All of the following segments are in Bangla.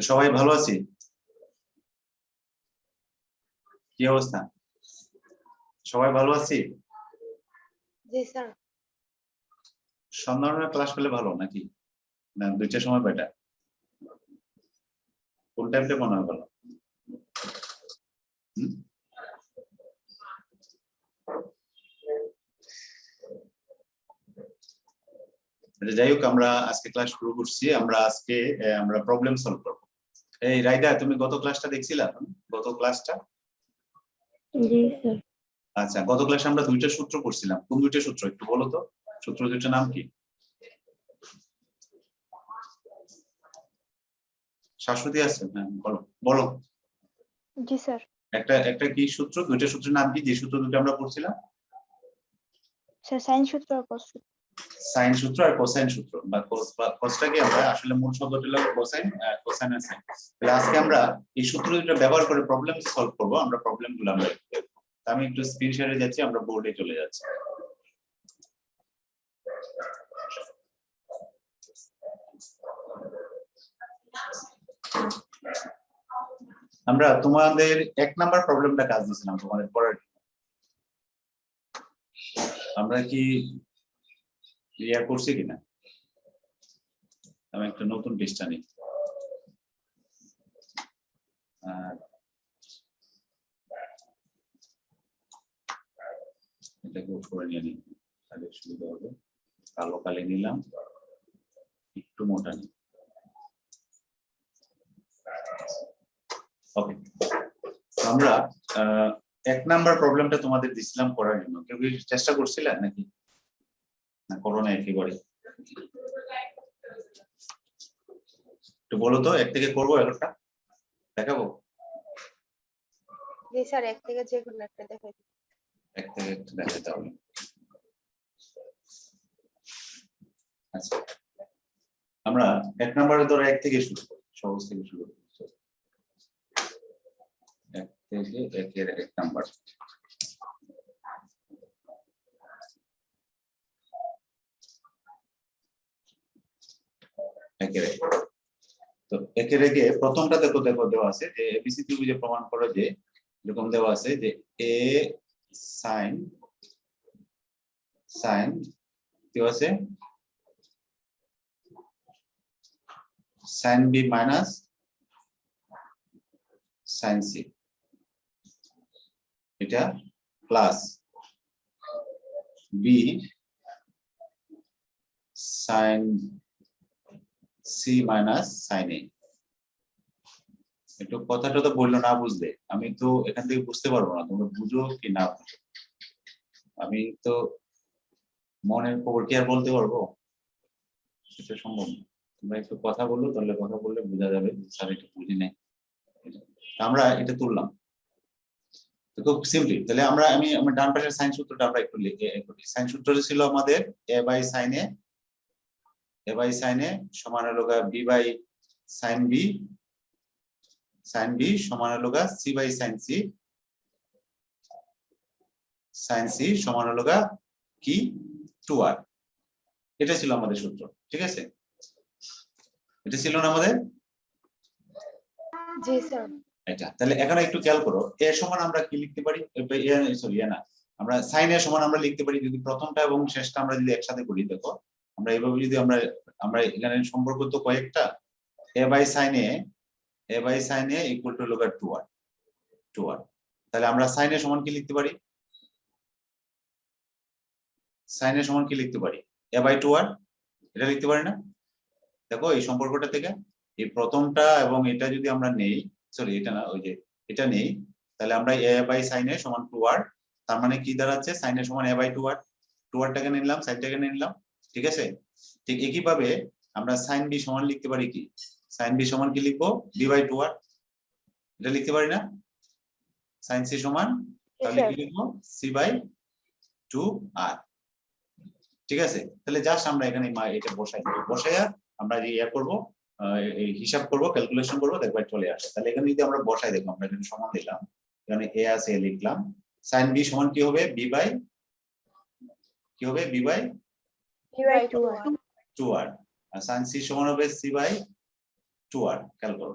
সবাই ভালো আছি? কি অবস্থা? সবাই ভালো আছি? জি স্যার। সন্ধ্যার ক্লাস পেলে ভালো নাকি? না দুইটার সময় বেটার? কোন টাইমটা মনে হয় ভালো? যাই হোক, আমরা আজকে ক্লাস শুরু করছি। আমরা প্রবলেম সলভ করবো। এই রাইদা, তুমি গত ক্লাসটা দেখছিলা? গত ক্লাসটা? জি স্যার। আচ্ছা, গত ক্লাসে আমরা দুইটা সূত্র করছিলাম। কোন দুইটা সূত্র একটু বলো তো? সূত্র দুইটার নাম কি? শাশ্বতী আছে? হ্যাঁ, বলো বলো। জি স্যার। একটা কি সূত্র? দুইটা সূত্রের নাম কি যে সূত্র দুটো আমরা পড়ছিলাম? স্যার সাইন সূত্র আর কস সূত্র। সাইন সূত্র আর কোসাইন সূত্র, বা কসটাকে আমরা আসলে মূল শব্দটা হলো কোসাইন, কোসাইন আর সাইন। তাহলে আজকে আমরা এই সূত্র দুটো ব্যবহার করে প্রবলেম সলভ করব। আমরা প্রবলেমগুলো আমরা দেখব। আমি একটু স্ক্রিন শেয়ারে যাচ্ছি, আমরা বোর্ডে চলে যাচ্ছি। আমরা তোমাদের 1 নাম্বার প্রবলেমটা কাজ দিয়েছিলাম তোমাদের পড়ার। আমরা কি ক্লিয়ার করছি কিনা? আমি একটা নতুন পৃষ্ঠা নিই। এটাকে উপরে নিয়ে নিই, তাহলে সুবিধা হবে। কালো কালি নিলাম, একটু মোটা নিই। ওকে, আমরা 1 নাম্বার প্রবলেমটা তোমাদের দিছিলাম করার জন্য। কেউ কি চেষ্টা করছিলেন নাকি? না করো না একেবারে? একটু বলো তো, 1 থেকে করবো? একটা দেখাবো? জি স্যার, 1 থেকে যে কোনো একটা দেখাই। 1 থেকে একটা দেখাতে হবে। আচ্ছা, আমরা 1 নাম্বারে ধরো 1 থেকে শুরু করি, সহজ থেকে শুরু করি। 1 থেকে 1 এর 1 নাম্বার। তো 1 এর 1 এ প্রথমটা দেখো দেওয়া আছে যে এবিসি ত্রিভুজে প্রমাণ করো যে এরকম দেওয়া আছে যে এ সাইন কি আছে sine B minus sine C, এটা plus B sine C minus sine A. একটু কথাটা তো বললো না বুঝলে, আমি তো এখান থেকে বুঝতে পারবো না তোমরা বুঝো কি না বুঝো। আমি তো মনের খবর কি আর বলতে পারবো? সেটা সম্ভব না। তোমরা একটু কথা বললো, তাহলে কথা বললে বোঝা যাবে স্যার এটা বুঝি নাই। আমরা এটা তুললাম খুব সিম্পলি। তাহলে আমার ডান পাশের সাইন সূত্রটা আমরা একটু লিখে করি। সাইন সূত্রটা ছিল আমাদের এ বাই সাইন এ সমান হলো বি বাই সাইন বি সমান হলো সি বাই সাইন সি সমান হলো কি 2r। এটা ছিল আমাদের সূত্র, ঠিক আছে? এটা ছিল না আমাদের? জি স্যার। এটা তাহলে এখানে একটু খেয়াল করো, এ সমান আমরা কি লিখতে পারি? সরি না, আমরা সাইন এ সমান আমরা লিখতে পারি যদি প্রথমটা এবং শেষটা আমরা যদি একসাথে করি। দেখো আমরা এইভাবে যদি আমরা এখানে সম্পর্ক তো কয়েকটা। A by sine A equal to 2r। তাহলে আমরা সাইন এ সমান কি লিখতে পারি? সাইন এ সমান কি লিখতে পারি? এ বাই 2r, এটা লিখতে পারি না? দেখো এই সম্পর্কটা থেকে এই প্রথমটা এবং এটা যদি আমরা নেই, সরি এটা না, ওই যে এটা নেই, তাহলে আমরা এ বাই সাইন এ সমান 2r। তার মানে কি দাঁড়াচ্ছে? সাইন এ সমান এ বাই 2r। 2r টাকে নিলাম, সাইনটাকে নিলাম, ঠিক আছে? ঠিক একই ভাবে আমরা সাইন বি সমান লিখতে পারি কি? সাইন বি সমান কি লিখবো? বি বাই 2r, এটা লিখতে পারি না? সাইন সি সমান তাহলে কি লিখবো? সি বাই 2r, ঠিক আছে? তাহলে জাস্ট আমরা এখানে এটা বসাইয়া আমরা ইয়া করবো, হিসাব করব, ক্যালকুলেশন করব, দেখবা চলে আসে। তাহলে এখানে যদি আমরা বসাই, দেখো আমরা এখানে সমান দিলাম, এখানে এ আছে এ লিখলাম, sin b সমান কি হবে? b বাই কি হবে? b by 2r। আর sin c সমান হবে c বাই 2r। খেয়াল করো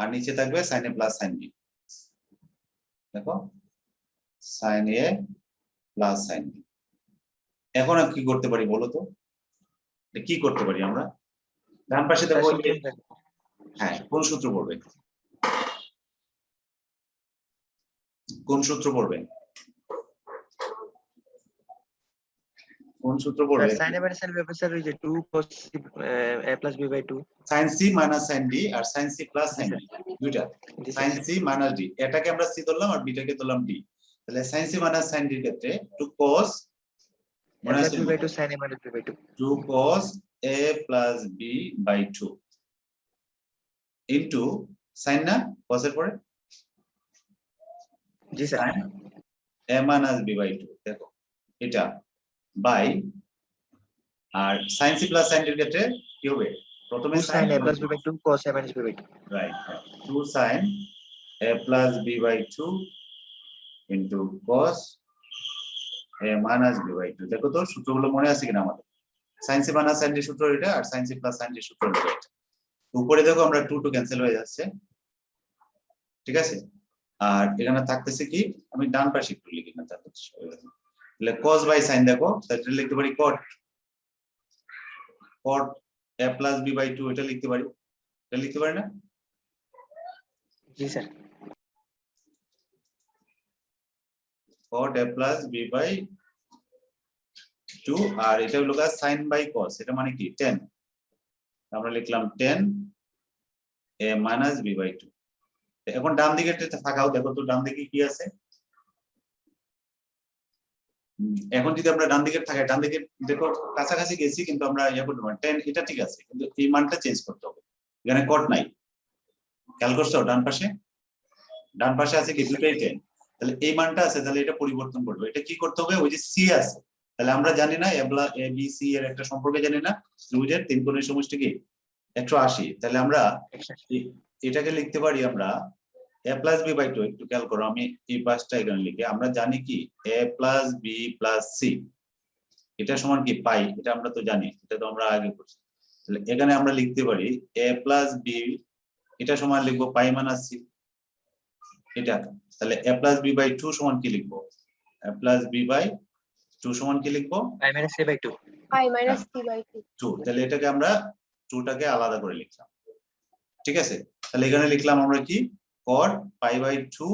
আর নিচে থাকবে সাইন এ প্লাস সাইন বি। দেখো সাইন এ প্লাস সাইন বি। এখন আর কি করতে পারি বলো তো, কি করতে পারি আমরা? ডান পাশে দেখো হ্যাঁ কোন সূত্র পড়বে, কোন সূত্র পড়বে, কোন সূত্র পড়বে? sin a minus sin b sir ওই যে 2 cos a plus b by 2 sin c minus sin d R sin c plus sin d দুইটা, sin c minus d এটাকে আমরা c ধরলাম আর বিটাকে ধরলাম d। তাহলে sin c minus sin d এর ক্ষেত্রে 2 cos minus b by 2 sin a minus b by 2 2 cos a plus b by 2 into sin না cos এর পরে জি sir sin a minus b by 2 দেখো এটা বাই আর sin c plus sin d এর ক্ষেত্রে কি হবে? প্রথমে sin a plus b by 2 cos a minus b by 2 right 2 sin a plus b by 2 into cos a minus b by 2। দেখো তো সূত্রগুলো মনে আছে কিনা আমাদের? sin c minus sin d সূত্র এটা আর sin c plus sin d সূত্র এটা। উপরে দেখো আমরা 2 2 ক্যান্সেল হয়ে যাচ্ছে, ঠিক আছে? আর এখানে থাকতেছে কি, আমি ডান পাশে একটু লিখি না তাহলে cos বাই sin দেখো তাহলে লিখতে পারি cot a plus b by 2 এটা লিখতে পারি, এটা লিখতে পারি না? জি sir cot a plus b by 2 আর এটা হলো sin by cos, এটা মানে কি 10, আমরা লিখলাম 10 a minus b by 2। এখন ডান দিকে থাকাও দেখো তো ডান দিকে কি আছে। এখন যদি আমরা ডান দিকে থাকাই, ডান দিকে দেখো কাছাকাছি গেছি কিন্তু আমরা ইয়া করতে পারি 10 এটা ঠিক আছে কিন্তু এই মানটা চেঞ্জ করতে হবে। এখানে cot নাই, খেয়াল করছো ডান পাশে আছে কি দুটোই 10, তাহলে এই মানটা আছে তাহলে এটা পরিবর্তন করবে। এটা কি করতে হবে? ওই যে c আছে, তাহলে আমরা জানি না a b c এর একটা সম্পর্ক জানি না, ত্রিভুজের তিন কোণের সমষ্টি কি 180, তাহলে আমরা এটাকে লিখতে পারি আমরা a plus b by 2। একটু খেয়াল করো আমি এই পাশটা এখানে লিখি, আমরা জানি কি a plus b plus c এটা সমান কি পাই, এটা আমরা তো জানি, এটা তো আমরা আগে করছি। তাহলে এখানে আমরা লিখতে পারি a plus b এটা সমান লিখবো পাই মাইনাস c এটা। তাহলে a plus b by 2 সমান কি লিখবো? a plus b by 2 সমান কি লিখবো? pi minus a by 2 pi minus c by 2। তাহলে এটাকে আমরা 2টাকে আলাদা করে লিখলাম, ঠিক আছে? তাহলে এখানে লিখলাম আমরা কি cot pi by 2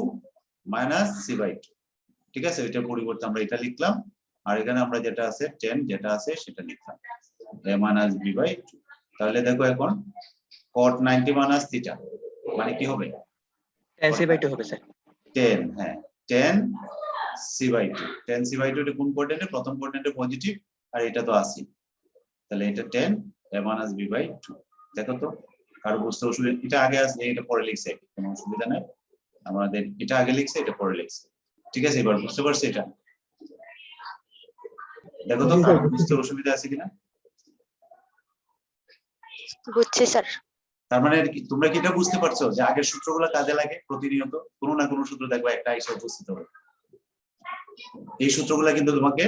minus c by 2, ঠিক আছে? এটার পরিবর্তে আমরা এটা লিখলাম আর এখানে আমরা যেটা আছে 10 যেটা আছে সেটা লিখলাম a minus b by 2। তাহলে দেখো এখন cot 90 minus theta মানে কি হবে? tan c by 2 হবে স্যার 10, হ্যাঁ 10 c by 2। 10 c by 2 এটা কোন কোঅর্ডিনেটে? প্রথম কোঅর্ডিনেটে পজিটিভ আর এটা তো আছে, তাহলে এটা 10 a minus b by 2। দেখো তো কারো বুঝতে অসুবিধা? এটা আগে আছে এটা পরে লিখছে, কোনো অসুবিধা নাই, আমাদের এটা আগে লিখছে এটা পরে লিখছে, ঠিক আছে? এবার বুঝতে পারছি এটা? দেখো তো কারো বুঝতে অসুবিধা আছে কিনা? বুঝছি স্যার। তার মানে তোমরা কি এটা বুঝতে পারছো যে আগের সূত্রগুলো কাজে লাগে প্রতিনিয়ত? কোনো না কোনো সূত্র দেখবা একটা এসে উপস্থিত হবে। এই সূত্রগুলো কিন্তু তোমাকে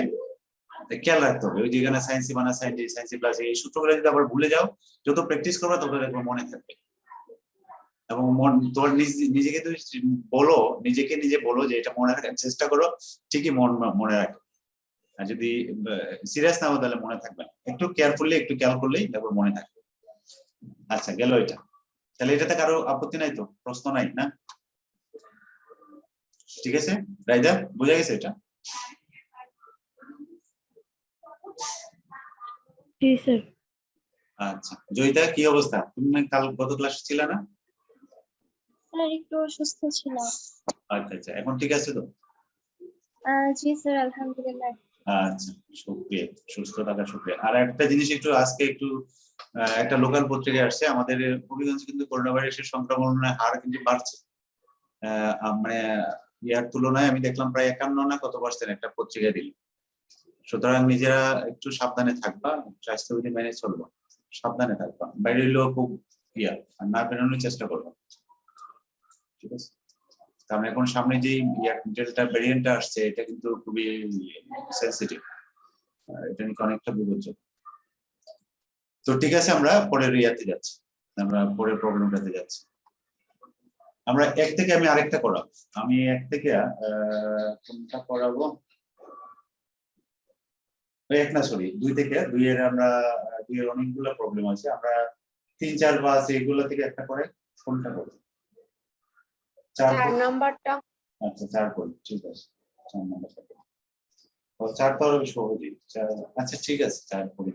খেয়াল রাখতে হবে। ওই যেখানে sine C minus sine d sine c plus এই সূত্রগুলো যদি আবার ভুলে যাও, যত প্র্যাকটিস করবে তত দেখবে মনে থাকবে। এবং তোমার নিজেকে তুমি বলো, নিজেকে নিজে বলো যে এটা মনে রাখার চেষ্টা করো, ঠিকই মনে রাখবে। আর যদি সিরিয়াস না হও তাহলে মনে থাকবে না। একটু কেয়ারফুলি একটু খেয়াল করলেই তারপর মনে থাকবে। আচ্ছা গেল এটা। তাহলে এটাতে কারো আপত্তি নাই তো? প্রশ্ন নাই না? ঠিক আছে রাইদা, বুঝা গেছে এটা? জি স্যার। আচ্ছা জয়িতা কি অবস্থা? তুমি কাল গত ক্লাসে ছিল না? স্যার একটু অসুস্থ ছিলাম। আচ্ছা আচ্ছা এখন ঠিক আছে তো? জি স্যার আলহামদুলিল্লাহ। আচ্ছা শুকরিয়া, সুস্থ থাকার শুকরিয়া। আর একটা জিনিস একটু আজকে একটু একটা লোকাল পত্রিকায় আসছে, আমাদের হবিগঞ্জে কিন্তু করোনা ভাইরাসের সংক্রমণের হার কিন্তু বাড়ছে। মানে ইয়ার তুলনায় আমি দেখলাম প্রায় 51 না কত % একটা পত্রিকা দিল। সুতরাং নিজেরা একটু সাবধানে থাকবা, স্বাস্থ্যবিধি মেনে চলবা, সাবধানে থাকবা, বাইরে হলেও খুব আর না বেরোনোর চেষ্টা করবা, ঠিক আছে? কারণ এখন সামনে যে ডেল্টা ভ্যারিয়েন্টটা আসছে এটা কিন্তু খুবই সেনসিটিভ, এটা নিয়ে অনেকটা বিপজ্জনক। তো ঠিক আছে আমরা পরের ইয়াতে যাচ্ছি, আমরা পরের প্রবলেমটাতে যাচ্ছি। আমরা এক থেকে আমি আরেকটা করাবো, আমি এক থেকে কোনটা করাবো, এক না সরি 2 থেকে 2 এর আমরা 2 এর অনেকগুলো প্রবলেম আছে, আমরা 3 4 5 এইগুলো থেকে একটা করে কোনটা করব? 4 নাম্বারটা। আচ্ছা 4 করি, ঠিক আছে 4 নাম্বারটা করি। ও 4 তো আরো সহজই, আচ্ছা ঠিক আছে 4 করি।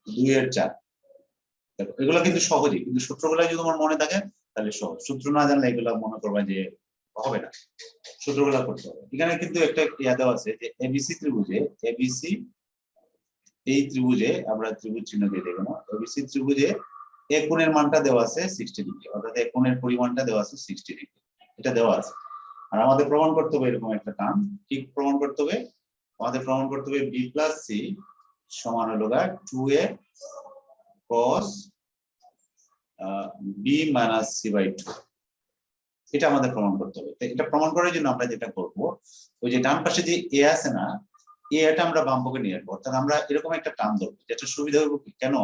2 এর 4, দেখো এগুলো কিন্তু সহজই, কিন্তু সূত্রগুলো যদি তোমার মনে থাকে তাহলে সহজ, সূত্র না জানলে এগুলো মনে করবা যে হবে না, সূত্রগুলো করতে হবে। এখানে কিন্তু একটা ইয়া দেওয়া আছে যে এবিসি ত্রিভুজে, এবিসি এই ত্রিভুজে আমরা ত্রিভুজ চিহ্ন দিয়ে দেবো না, এবিসি ত্রিভুজে এক কোণের মানটা দেওয়া আছে 60 ডিগ্রি, অর্থাৎ এক কোণের পরিমাণটা দেওয়া আছে 60 ডিগ্রি, এটা দেওয়া আছে। আর আমাদের প্রমাণ করতে হবে এরকম একটা টার্ম, কি প্রমাণ করতে হবে? আমাদের প্রমাণ করতে হবে বি প্লাস সি সমান হলো 2a cos b minus c by 2, এটা আমাদের প্রমাণ করতে হবে। এটা প্রমাণ করার জন্য আমরা যেটা করব, ওই যে ডান পাশে যে এ আছে না, এটা আমরা বাম পক্ষে নিয়ে আসবো, অর্থাৎ আমরা এরকম একটা টার্ম ধরবো যেটা সুবিধা হবে কি, কেন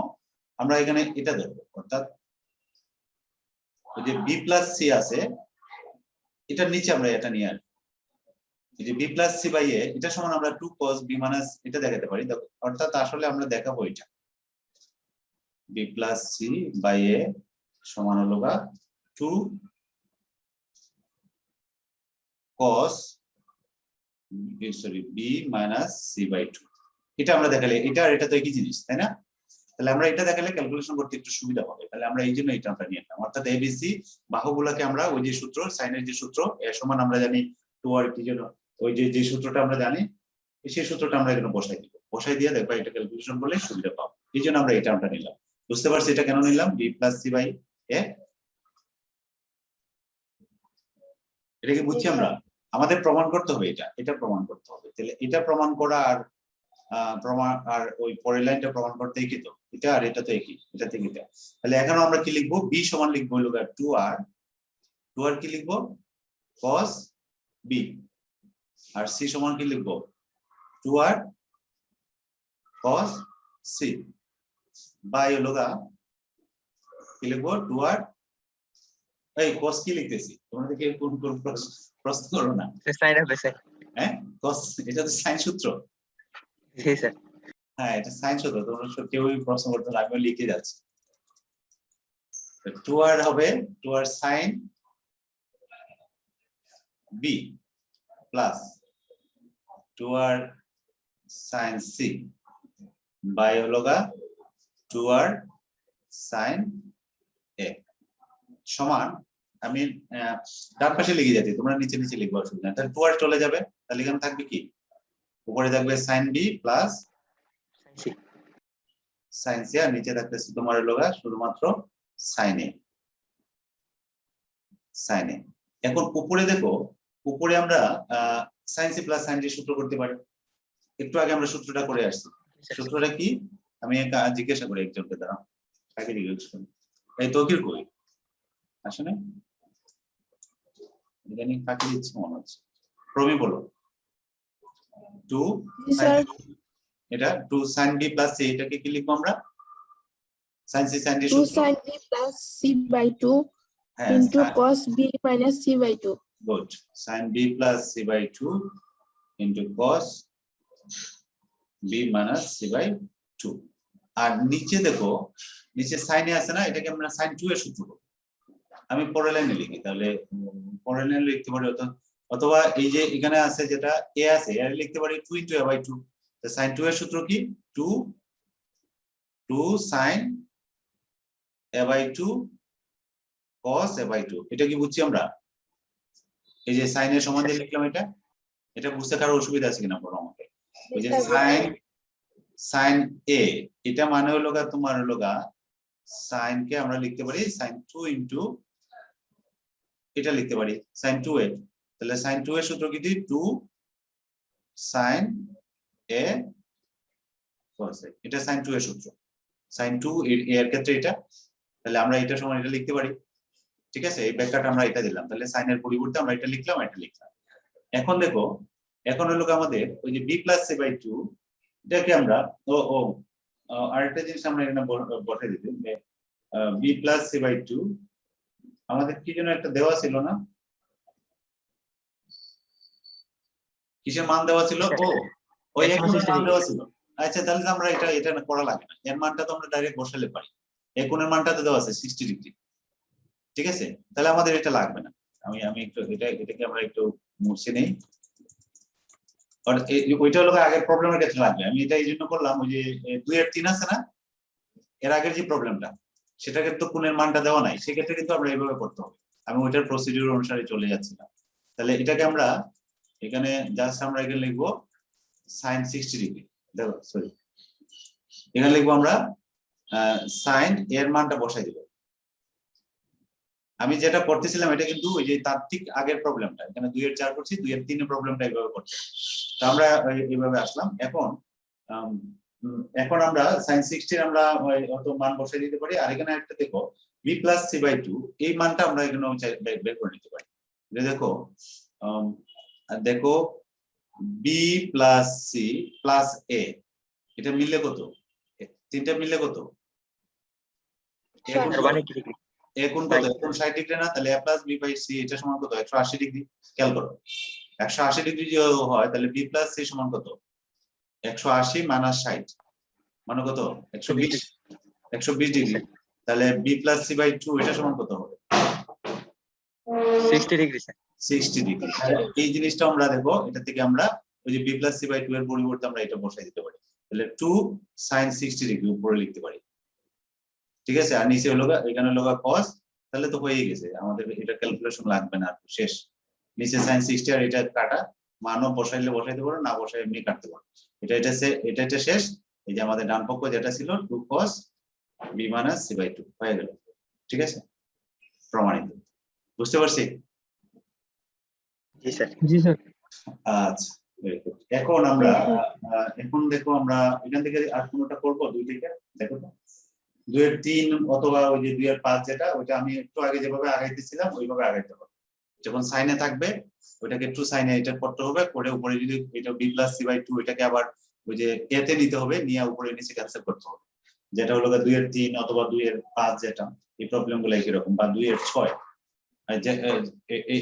আমরা এখানে এটা ধরবো, অর্থাৎ ওই যে বি প্লাস সি আছে এটার নিচে আমরা এটা নিয়ে আসবো, এই যে বি প্লাস সি বাই এ এটা সমান আমরা 2 cos b minus এটা দেখাতে পারি, অর্থাৎ আসলে আমরা দেখাবো এটা বি প্লাস সি বাই এ সমান হলো 2 cos b minus c by 2, এটা আমরা দেখালে এটা আর এটা তো একই জিনিস তাই না, তাহলে আমরা এটা দেখালে ক্যালকুলেশন করতে একটু সুবিধা হবে, তাহলে আমরা এই জন্য এটা আমরা নিয়ে নিলাম, অর্থাৎ এবিসি বাহুগুলোকে আমরা ওই যে সূত্র সাইনের যে সূত্র এ সমান আমরা জানি 2r কি জন্য, ওই যে সূত্রটা আমরা জানি সেই সূত্রটা আমরা এখানে বসাই দিব, বসাই দিয়ে দেখবা এটা ক্যালকুলেশন করলে সুবিধা পাবো, এই জন্য আমরা এটা আমরা নিলাম। বুঝতে পারছি এটা কেন নিলাম? বি প্লাস সি বাই এ, এটা কি বুঝছি আমরা? আমাদের প্রমাণ করতে হবে এটা প্রমাণ করতে হবে, তাহলে এটা প্রমাণ করা আর প্রমাণ আর ওই পরের লাইনটা প্রমাণ করতে কি, তো এটা আর এটা তো একই, এটা থেকে এটা, তাহলে এখন আমরা কি লিখবো? বি সমান লিখবো হলো 2r কি লিখবো? cos b, আর সি সমান কি লিখবো? 2r cos c বাই হলো কি লিখবো? 2r এই cos কি লিখতেছি তোমরা দেখে কোন প্রশ্ন করো না, সাইন হবে স্যার। হ্যাঁ cos এটা তো সাইন সূত্র, জি স্যার। হ্যাঁ এটা সাইন সূত্র, তোমরা কেউই প্রশ্ন করতে না, আমি লিখে যাচ্ছি। 2r হবে 2r sin b plus 2r sin c by হলো 2r sin a সমান, আমি ডান পাশে লিখে যাচ্ছি, তোমরা নিচে নিচে লিখবো অসুবিধা নেই, তাহলে 2r চলে যাবে, তাহলে এখানে থাকবে কি? উপরে থাকবে sin b plus sin c, আর নিচে থাকতেছে তোমার হলো শুধুমাত্র sin a। এখন উপরে দেখো, উপরে আমরা sin c plus sin d সূত্র করতে পারি, একটু আগে আমরা সূত্রটা করে আসছি, সূত্রটা কি আমি জিজ্ঞাসা করি একজনকে, দাঁড়াও কাকে জিজ্ঞেস করি, এই তৌকির কই আসলে ইদানিং কাকে দিচ্ছে মনে হচ্ছে, প্রমি বলো। 2 এটা 2 sin b প্লাস c, এটাকে কি লিখবো আমরা? sin c sin d 2 সূত্র, sin b plus c by 2 হ্যাঁ into cos b minus c by 2. Good, sin b plus c by 2 into cos b minus c by 2, আর নিচে দেখো নিচে sin এ আছে না, এটাকে আমরা sin 2 এর সূত্র করব, আমি পরের লাইনে লিখি, তাহলে পরের লাইনে লিখতে পারি, অথবা এই যে এখানে আছে যেটা a আছে এর লিখতে পারি 2 into a by 2, তো sin 2 এর সূত্র কি? 2 sin a by 2 cos a by 2, এটা কি বুঝছি আমরা? এই যে sin এর সমান দিয়ে লিখলাম, এটা বুঝতে কারো অসুবিধা আছে কিনা বলো আমাকে। ওই যে sin a এটা মানে হলো তোমার হলো sin কে আমরা লিখতে পারি sin 2 into এটা লিখতে পারি sin 2a, তাহলে sin 2 এর সূত্র কি? 2 sin a cos a, এটা sin 2 এর সূত্র, sin 2 এর ক্ষেত্রে এটা, তাহলে আমরা এটা সমান এটা লিখতে পারি, ঠিক আছে, এই ব্যাখ্যাটা আমরা এটা দিলাম, তাহলে sin এর পরিবর্তে আমরা এটা লিখলাম, এটা লিখলাম। এখন দেখো, এখন হলো আমাদের ওই যে b plus c by 2 এটাকে আমরা আরেকটা জিনিস আমরা এখানে বসাই দিতে b plus c by 2 আমাদের কি যেন একটা দেওয়া ছিল না, কিসের মান দেওয়া ছিল? ও ওই এক গুণের মান দেওয়া ছিল। আচ্ছা তাহলে তো আমরা এটা করা লাগে না, এর মানটা তো আমরা ডাইরেক্ট বসালে পারি। এক গুণের মানটা তো দেওয়া আছে 60 ডিগ্রি, ঠিক আছে, তাহলে আমাদের এটা লাগবে না। আমি একটু এটাকে আমরা একটু মুছে নেই, আর ওইটা হলো আগের প্রবলেমের ক্ষেত্রে লাগবে। আমি এটা এই জন্য করলাম, ওই যে 2 এর 3 আছে না, এর আগের যে প্রবলেমটা, সেটাকে তো কোণের মানটা দেওয়া নাই, সেক্ষেত্রে কিন্তু আমরা এইভাবে করতে হবে। আমি ওইটার প্রসিডিউর অনুসারে চলে যাচ্ছিলাম। তাহলে এটাকে আমরা এখানে জাস্ট আমরা এখানে লিখবো sin 60 ডিগ্রি, দেখো সরি, এখানে লিখবো আমরা sin এর মানটা বসাই দেব। আমি যেটা করতেছিলাম এটা কিন্তু ওই যে তার ঠিক আগের প্রবলেমটা, এখানে 2 এর 4 করছি, 2 এর 3 এর প্রবলেমটা এইভাবে করছি। তো আমরা এইভাবে আসলাম। এখন আমরা sin 60 আমরা অত মান বসাই দিতে পারি। আর এখানে একটা দেখো b + c/2, এই মানটা আমরা এখানে বের করে নিতে পারি। দেখো দেখো b + c + a, এটা মিললে কত? তিনটা মিললে কত? এখন এখন কত? এখন 60 ডিগ্রি না, তাহলে a + b/c এটা সমান কত? 180 ডিগ্রি। খেয়াল করো 180 ডিগ্রি যদি হয় তাহলে b + c সমান কত? 180 - 60 মানে কত? 120 ডিগ্রি। তাহলে b + c/2 এটা সমান কত হবে? 60 ডিগ্রি স্যার। 60 ডিগ্রি। এই জিনিসটা আমরা দেখো, এটা থেকে আমরা ওই যে b + c/2 এর পরিবর্তে আমরা এটা বসাই দিতে পারি। তাহলে 2 sin 60 ডিগ্রি উপরে লিখতে পারি, ঠিক আছে। আর নিচে হলো এখানে হলো cos, তাহলে তো হয়ে গেছে, আমাদের এটা ক্যালকুলেশন লাগবে না, শেষ। নিচে sin 60 আর এটা কাটা, মানও বসাইলে বসাইতে পারো, না বসাই এমনি কাটতে পারো। এটা শেষ। এই যে আমাদের ডান পক্ষ যেটা ছিল 2 cos b - c/2 হয়ে গেল, ঠিক আছে, প্রমাণিত। বুঝতে পারছি? জি স্যার। জি স্যার। আচ্ছা very good। এখন আমরা এখন দেখো আমরা এখান থেকে আর কোনটা করব? 2 থেকে দেখো তো, 2 এর 3 অথবা ওই যে 2 এর 5 যেটা, ওইটা আমি একটু আগে যেভাবে আগাইতেছিলাম ওইভাবে আগাইতে হবে। যখন সাইনে থাকবে ওইটাকে একটু সাইনে এটা করতে হবে, করে উপরে যদি এটা b + c/2 এটাকে আবার ওই যে এতে নিতে হবে, নিয়ে উপরে নিচে ক্যান্সেল করতে হবে। যেটা হলো 2 এর 3 অথবা 2 এর 5 যেটা, এই প্রবলেমগুলো একই রকম, বা 2 এর 6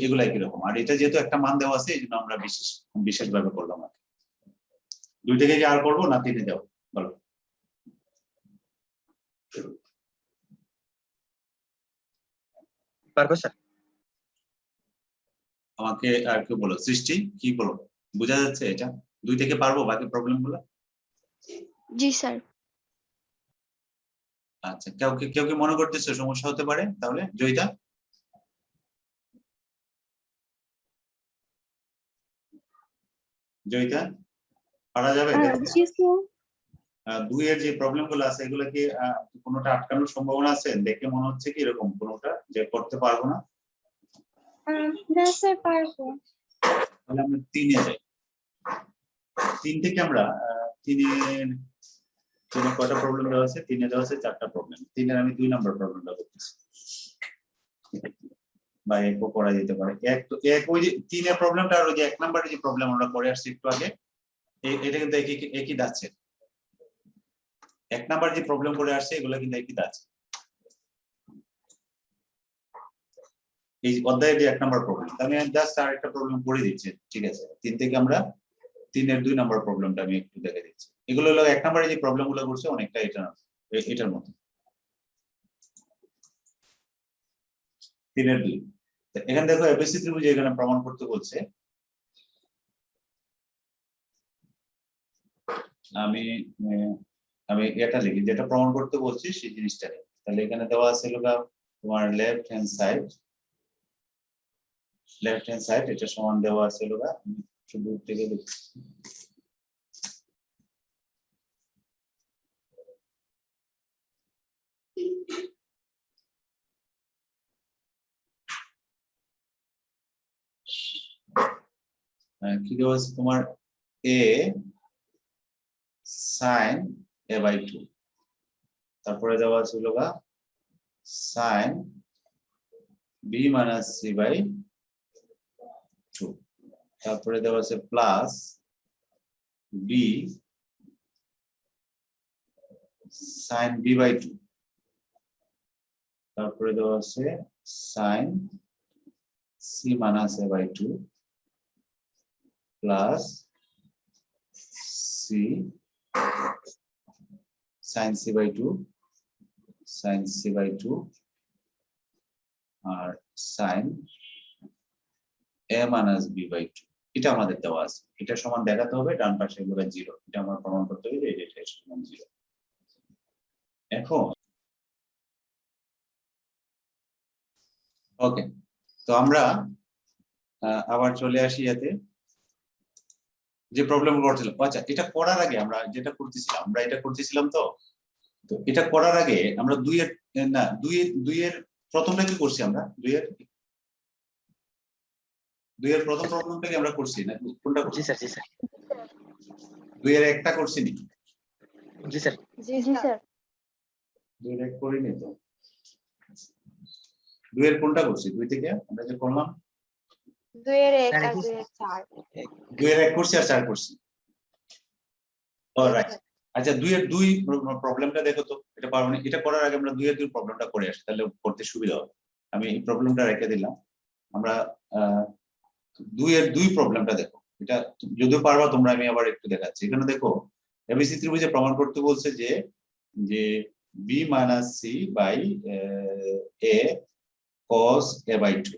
এগুলো একই রকম। আর এটা যেহেতু একটা মান দেওয়া আছে এই জন্য আমরা বিশেষভাবে করলাম। আর 2 থেকে কি আর করবো না 3 এ যাবো বলো? পারবো স্যার। আমাকে আর কেউ বলো, সৃষ্টি কি বলো, বোঝা যাচ্ছে এটা? 2 থেকে পারবো বাকি প্রবলেমগুলো? জি স্যার। আচ্ছা, কেউ কি মনে করতেছে সমস্যা হতে পারে? তাহলে জয়িতা, পারা যাবে? জি স্যার। 2 এর যে প্রবলেমগুলো আছে এগুলো কি কোনোটা আটকানোর সম্ভাবনা আছে? দেখে মনে হচ্ছে কি এরকম কোনোটা যে করতে পারবো না? না স্যার পারবো। তাহলে আমরা 3 এ যাই। 3 থেকে আমরা 3 এর কয়টা প্রবলেম দেওয়া আছে? 3 এ দেওয়া আছে 4টা প্রবলেম। 3 এর আমি 2 নাম্বার প্রবলেমটা করতেছি, বা একও করা যেতে পারে। এক ওই যে 3 এর প্রবলেমটা আর ওই যে 1 নাম্বারের যে প্রবলেম আমরা করে আসছি একটু আগে, এটা কিন্তু একই যাচ্ছে। 1 নাম্বার যে প্রবলেম করে আসছে এগুলো কিন্তু একই যাচ্ছে। এই অধ্যায়ের যে 1 নাম্বার প্রবলেম, আমি জাস্ট আরেকটা প্রবলেম করে দিচ্ছি, ঠিক আছে। 3 থেকে আমরা 3 এর 2 নাম্বার প্রবলেমটা আমি একটু দেখে দিচ্ছি। এগুলো হলো 1 নাম্বারে যে প্রবলেমগুলো করছে অনেকটা এটার মতো। 3 এর 2 এখানে দেখো এবিসি ত্রিভুজ এখানে প্রমাণ করতে বলছে। আমি আমি এটা লিখি, যেটা প্রমাণ করতে বলছি সেই জিনিসটা। তাহলে এখানে দেওয়া আছে তোমার লেফট হ্যান্ড সাইড এটা সমান দেওয়া আছে শুধু থেকে লিখছি। কি দেওয়া আছে তোমার? a sin a/2, তারপরে দেওয়া আছে sin b - c/2, তারপরে দেওয়া আছে প্লাস b sin b/2, তারপরে দেওয়া আছে sine C minus a by two plus c sine C by two sine C by two আর sine a minus b by two. এটা আমাদের দেওয়া আছে, এটা সমান দেখাতে হবে ডান পাশে গুলো জিরো, এটা আমরা প্রমাণ করতে হবে যে এটা সমান জিরো। এখন ওকে, তো আমরা আবার চলে আসি এতে যে প্রবলেম করছিলাম। আচ্ছা, এটা করার আগে আমরা যেটা করতেছিলাম, আমরা এটা করতেছিলাম তো তো এটা করার আগে আমরা দুইয়ের প্রথমটা কি করছি আমরা? দুইয়ের প্রথম প্রবলেমটাকে আমরা করছি না কোনটা? জি স্যার, জি স্যার, দুইয়ের একটা করছি নি? জি স্যার, জি স্যার। দুইয়ের এক করিনি তো। দুইয়ের কোনটা করছি? দুই থেকে আমরা যে করলাম 2 এর 1 আর 2 এর 4। দুইয়ের এক করছি আর চার করছি। অলরাইট, আচ্ছা দুইয়ের দুই প্রবলেমটা দেখো তো, এটা পারবো না। এটা করার আগে আমরা দুইয়ের দুই প্রবলেমটা করে আসি, তাহলে করতে সুবিধা হবে। আমি এই প্রবলেমটা রেখে দিলাম। আমরা দুইয়ের দুই প্রবলেমটা দেখো, এটা যদিও পারবা তোমরা, আমি আবার একটু দেখাচ্ছি। এখানে দেখো এবিসি ত্রিভুজে প্রমাণ করতে বলছে যে b minus c by a cos a by two,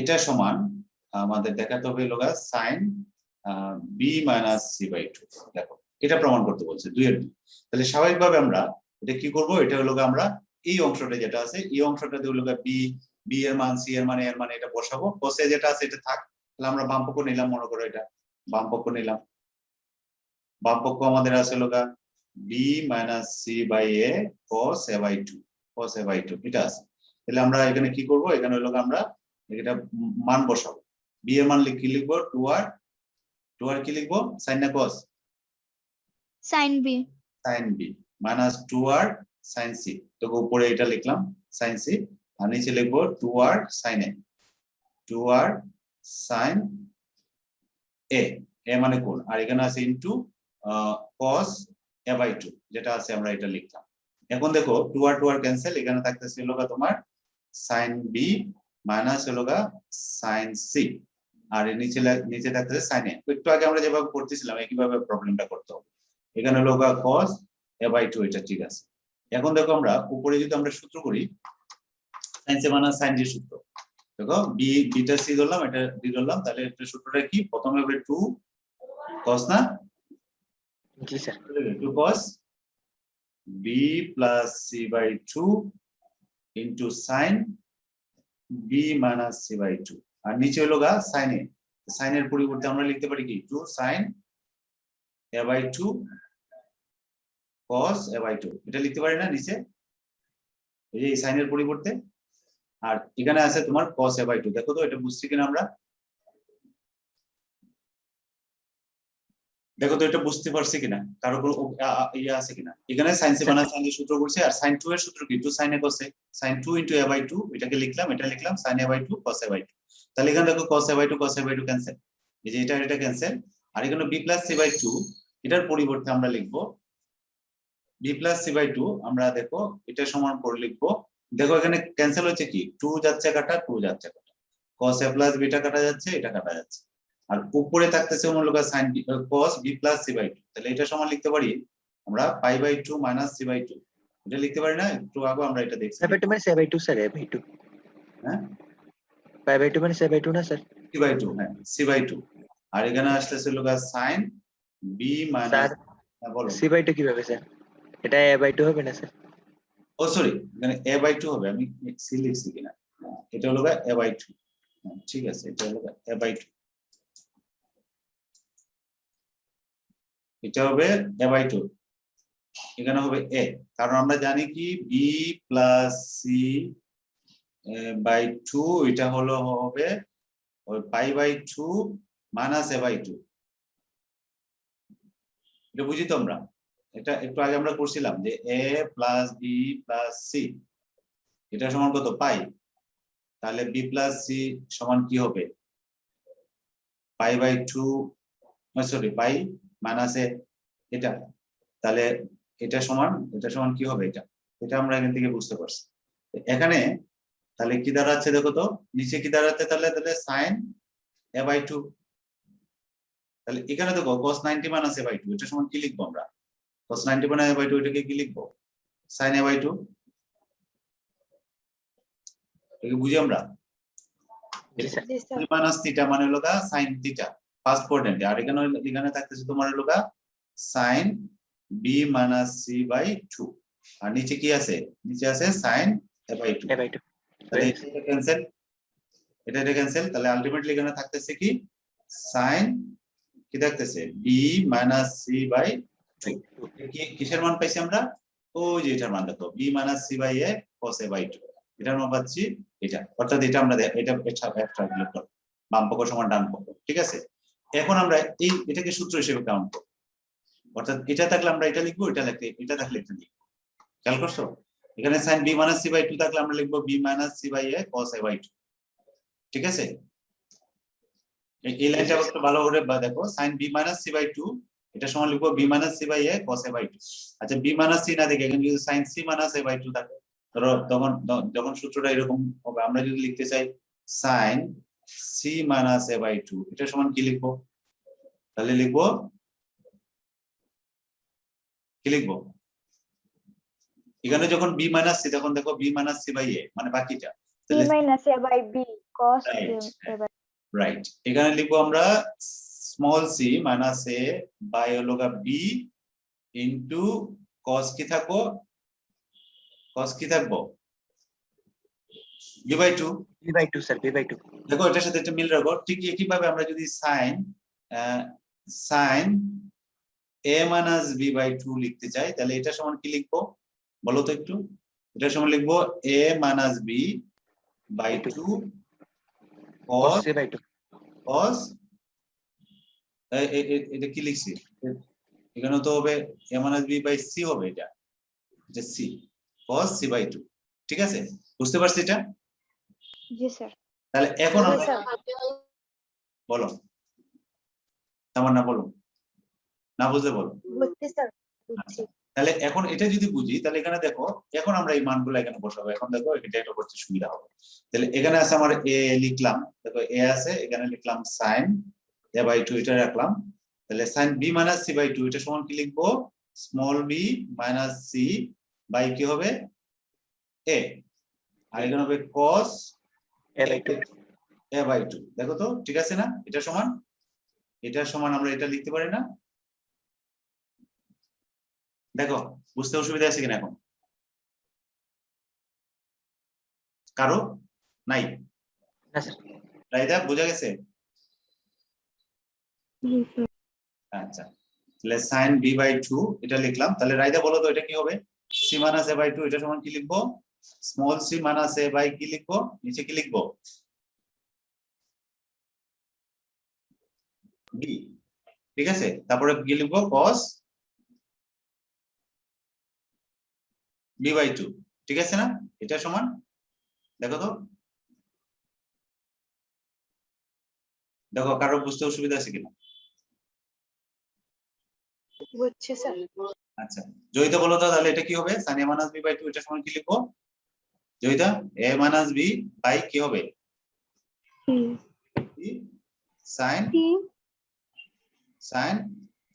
এটা সমান আমাদের দেখাতে হবে লগা sine B minus c by two. দেখো এটা প্রমাণ করতে বলছে দুইয়ের দুই। তাহলে স্বাভাবিকভাবে আমরা এটা কি করব, এটা হলো আমরা এই অংশটা যেটা আছে এই অংশটা দিয়ে হলো বি এর মান সি এর মানে এটা বসাবো, কসে যেটা আছে এটা থাক। তাহলে আমরা বাম পক্ষ নিলাম, মনে করো এটা বাম পক্ষ নিলাম। বাম পক্ষ আমাদের আছে লগা b minus c by a cos a by two, cos a by two এটা আছে। তাহলে আমরা এখানে কি করব, এখানে হলো আমরা এটা মান বসাবো। বি এর মান কি লিখবো? 2r কি লিখবো? সাইন না cos? Sine B. Sine B minus 2r sine C. তো উপরে এটা লিখলাম সাইন সি, আর নিচে লিখবো 2r সাইন এ, 2r সাইন এ, এ মানে কোণ, আর এখানে আছে ইনটু cos a বাই 2 যেটা আছে আমরা এটা লিখলাম। এখন দেখো 2r ক্যান্সেল, এখানে থাকতেছে হলো তোমার সাইন বি মাইনাস হলো সাইন সি, আর নিচে থাকতেছে সাইন এ। একটু আগে আমরা যেভাবে করতেছিলাম একইভাবে প্রবলেমটা করতে হবে। এখানে হলো cos a বাই 2, এটা ঠিক আছে। এখন দেখো আমরা উপরে যদি আমরা সূত্র করি সাইন সি মাইনাস সাইন জি সূত্র, দেখো বিটা সি ধরলাম, এটা ডি ধরলাম, তাহলে এটা সূত্রটা কি? প্রথমে হবে 2 cos না, জি sir, 2 cos b plus c by 2 into sin b minus c by 2, আর নিচে হলো sin a। sin এর পরিবর্তে আমরা লিখতে পারি কি 2 sin a by 2 cos a by 2, এটা লিখতে পারি না নিচে, এই যে sin এর পরিবর্তে। আর এখানে আছে তোমার cos a by 2, দেখো তো এটা বুঝছি কিনা আমরা? দেখো তো এটা বুঝতে পারছি কিনা, কারো কোনো ইয়ে আছে কিনা? এখানে sin c মাইনাস sin সূত্র করছি, আর sin 2 এর সূত্র কি? 2 sin a cos a, sin 2 into a by 2, এটাকে লিখলাম, এটা লিখলাম sin a by 2 cos a by 2। তাহলে এখানে দেখো cos a by 2 cos a by 2 cancel, এই যে এটা ক্যান্সেল। আর এখানে b plus c by 2, এটার পরিবর্তে আমরা লিখব b plus c by 2, আমরা দেখো এটা সমান করে লিখবো। দেখো এখানে ক্যান্সেল হচ্ছে কি, 2 যাচ্ছে কাটা, 2 যাচ্ছে কাটা, cos a plus b টা কাটা যাচ্ছে, এটা কাটা যাচ্ছে, আর উপরে থাকতেছে মূলত sin cos b plus c by 2। তাহলে এটা সমান লিখতে পারি আমরা pi by 2 minus c by 2, এটা লিখতে পারি না? একটু আগে আমরা এটা দেখছি। pi by 2 মানে c by 2 sir, a by 2, হ্যাঁ pi by 2 মানে c by 2 না স্যার? c by 2, হ্যাঁ c by 2, আর এখানে আসতেছে লগা sin b minus, বলো c by 2 কিভাবে স্যার? এটা a by 2 হবে না স্যার? ও সরি, এখানে a by 2 হবে, আমি c লিখছি কিনা, এটা হলো a by 2, ঠিক আছে, এটা হলো a by 2, এটা হবে a by 2, এখানে হবে a, কারণ আমরা জানি কি b plus c by 2, এটা হলো হবে ওই pi by 2 minus a by 2, এটা বুঝি তো আমরা? এটা একটু আগে আমরা করছিলাম যে a plus b plus c এটা সমান কত? পাই। তাহলে b plus c সমান কি হবে? pi by 2, sorry pi minus a, এটা। তাহলে এটা সমান কি হবে? এটা আমরা এখান থেকে বুঝতে পারছি। এখানে তাহলে কি দাঁড়াচ্ছে দেখো তো, নিচে কি দাঁড়াচ্ছে তাহলে, সাইন এ বাই 2। তাহলে এখানে দেখো cos 90 মাইনাস এ বাই 2, এটা সমান কি লিখবো আমরা? cos 90 মাইনাস এ বাই 2 এটাকে কি লিখবো? sin a by 2। এটাকে বুঝি আমরা? জি স্যার। জি স্যার মাইনাস থিটা মানে হলো sin থিটা ফার্স্ট কোয়াড্রেন্টে, আর এখানে থাকতেছে তোমার হলো sin b minus c by 2, আর নিচে কি আছে? নিচে আছে sin a by 2। A by 2 তাহলে এটা ক্যান্সেল, এটা ক্যান্সেল, তাহলে আলটিমেটলি এখানে থাকতেছে কি sin, কি থাকতেছে b মাইনাস c বাই 2। কিসের মান পাইছি আমরা? ওই যে এটার মান দেখো, b minus c by a cos a by 2, এটার মান পাচ্ছি এটা। অর্থাৎ এটা আমরা এটা একটা বাম পক্ষ সমান ডান পক্ষ, ঠিক আছে? এখন আমরা এটাকে সূত্র হিসেবে কাউন্ট করব, অর্থাৎ এটা থাকলে আমরা এটা লিখবো, এটা থাকলে এটা লিখবো। খেয়াল করছো? এখানে sin b minus c by 2 থাকলে আমরা লিখবো b minus c by a cos a by 2, ঠিক আছে? এই লাইনটা একটু ভালো করে দেখো, sin b minus c by 2 এটা সমান লিখবো b minus c by a cos a by 2। আচ্ছা, b মাইনাস c না দেখে এখানে যদি sin c minus a by 2 থাকে, ধরো যখন সূত্রটা এরকম হবে, আমরা যদি লিখতে চাই sin c minus a by 2, এটা সমান কি লিখবো? তাহলে লিখবো কি লিখবো? এখানে যখন b মাইনাস c, তখন দেখো b minus c by a মানে বাকিটা, c minus a by b cos a by right. এখানে লিখবো আমরা small c minus a by হলো b ইনটু cos কি থাকবো, cos কি থাকবো b by 2। b by 2 sir, b by 2। দেখো এটার সাথে একটা মিল রাখো। ঠিক একইভাবে আমরা যদি sin a minus b by 2 লিখতে চাই, তাহলে এটা সমান কি লিখবো বলো তো একটু? এটা সমান লিখবো a minus b by 2 cos a by 2। cos, এটা কি লিখছি এখানে? তো হবে a minus b by c হবে, এটা c cos c বাই 2, ঠিক আছে? বুঝতে পারছি এটা? জি স্যার তাহলে এখন জি আমরা স্যার বলো, আমার না বলো, না বুঝলে বলো। বুঝছি স্যার বুঝছি তাহলে এখন এটা যদি বুঝি, তাহলে এখানে দেখো, এখন আমরা এই মানগুলো এখানে বসাবো। এখন দেখো এটা করতে সুবিধা হবে। তাহলে এখানে আছে আমার a লিখলাম, দেখো a আছে, এখানে লিখলাম sin a বাই 2, এটা রাখলাম। তাহলে sin b minus c by 2 এটা সমান কি লিখবো? Small b minus c by কি হবে a, আর এখানে হবে cos a by 2। a by 2। দেখো তো ঠিক আছে না? এটা সমান আমরা এটা লিখতে পারি না? দেখো বুঝতে অসুবিধা আছে কিনা এখন কারো? নাই? না স্যার। রাইদা বোঝা গেছে? জি স্যার। আচ্ছা, তাহলে sin b বাই 2 এটা লিখলাম। তাহলে রাইদা বলো তো এটা কি হবে? c মাইনাস a বাই 2 এটা সমান কি লিখবো? Small c minus a by কি লিখবো? নিচে কি লিখবো? b, ঠিক আছে? তারপরে কি লিখবো? cos b বাই 2, ঠিক আছে না? এটা সমান, দেখো তো, দেখো কারো বুঝতে অসুবিধা আছে কিনা? বুঝছি স্যার আচ্ছা, জয়িতা বলো তো তাহলে এটা কি হবে? sin a minus b by 2 এটা সমান কি লিখবো Joyita? a minus b by কি হবে? sin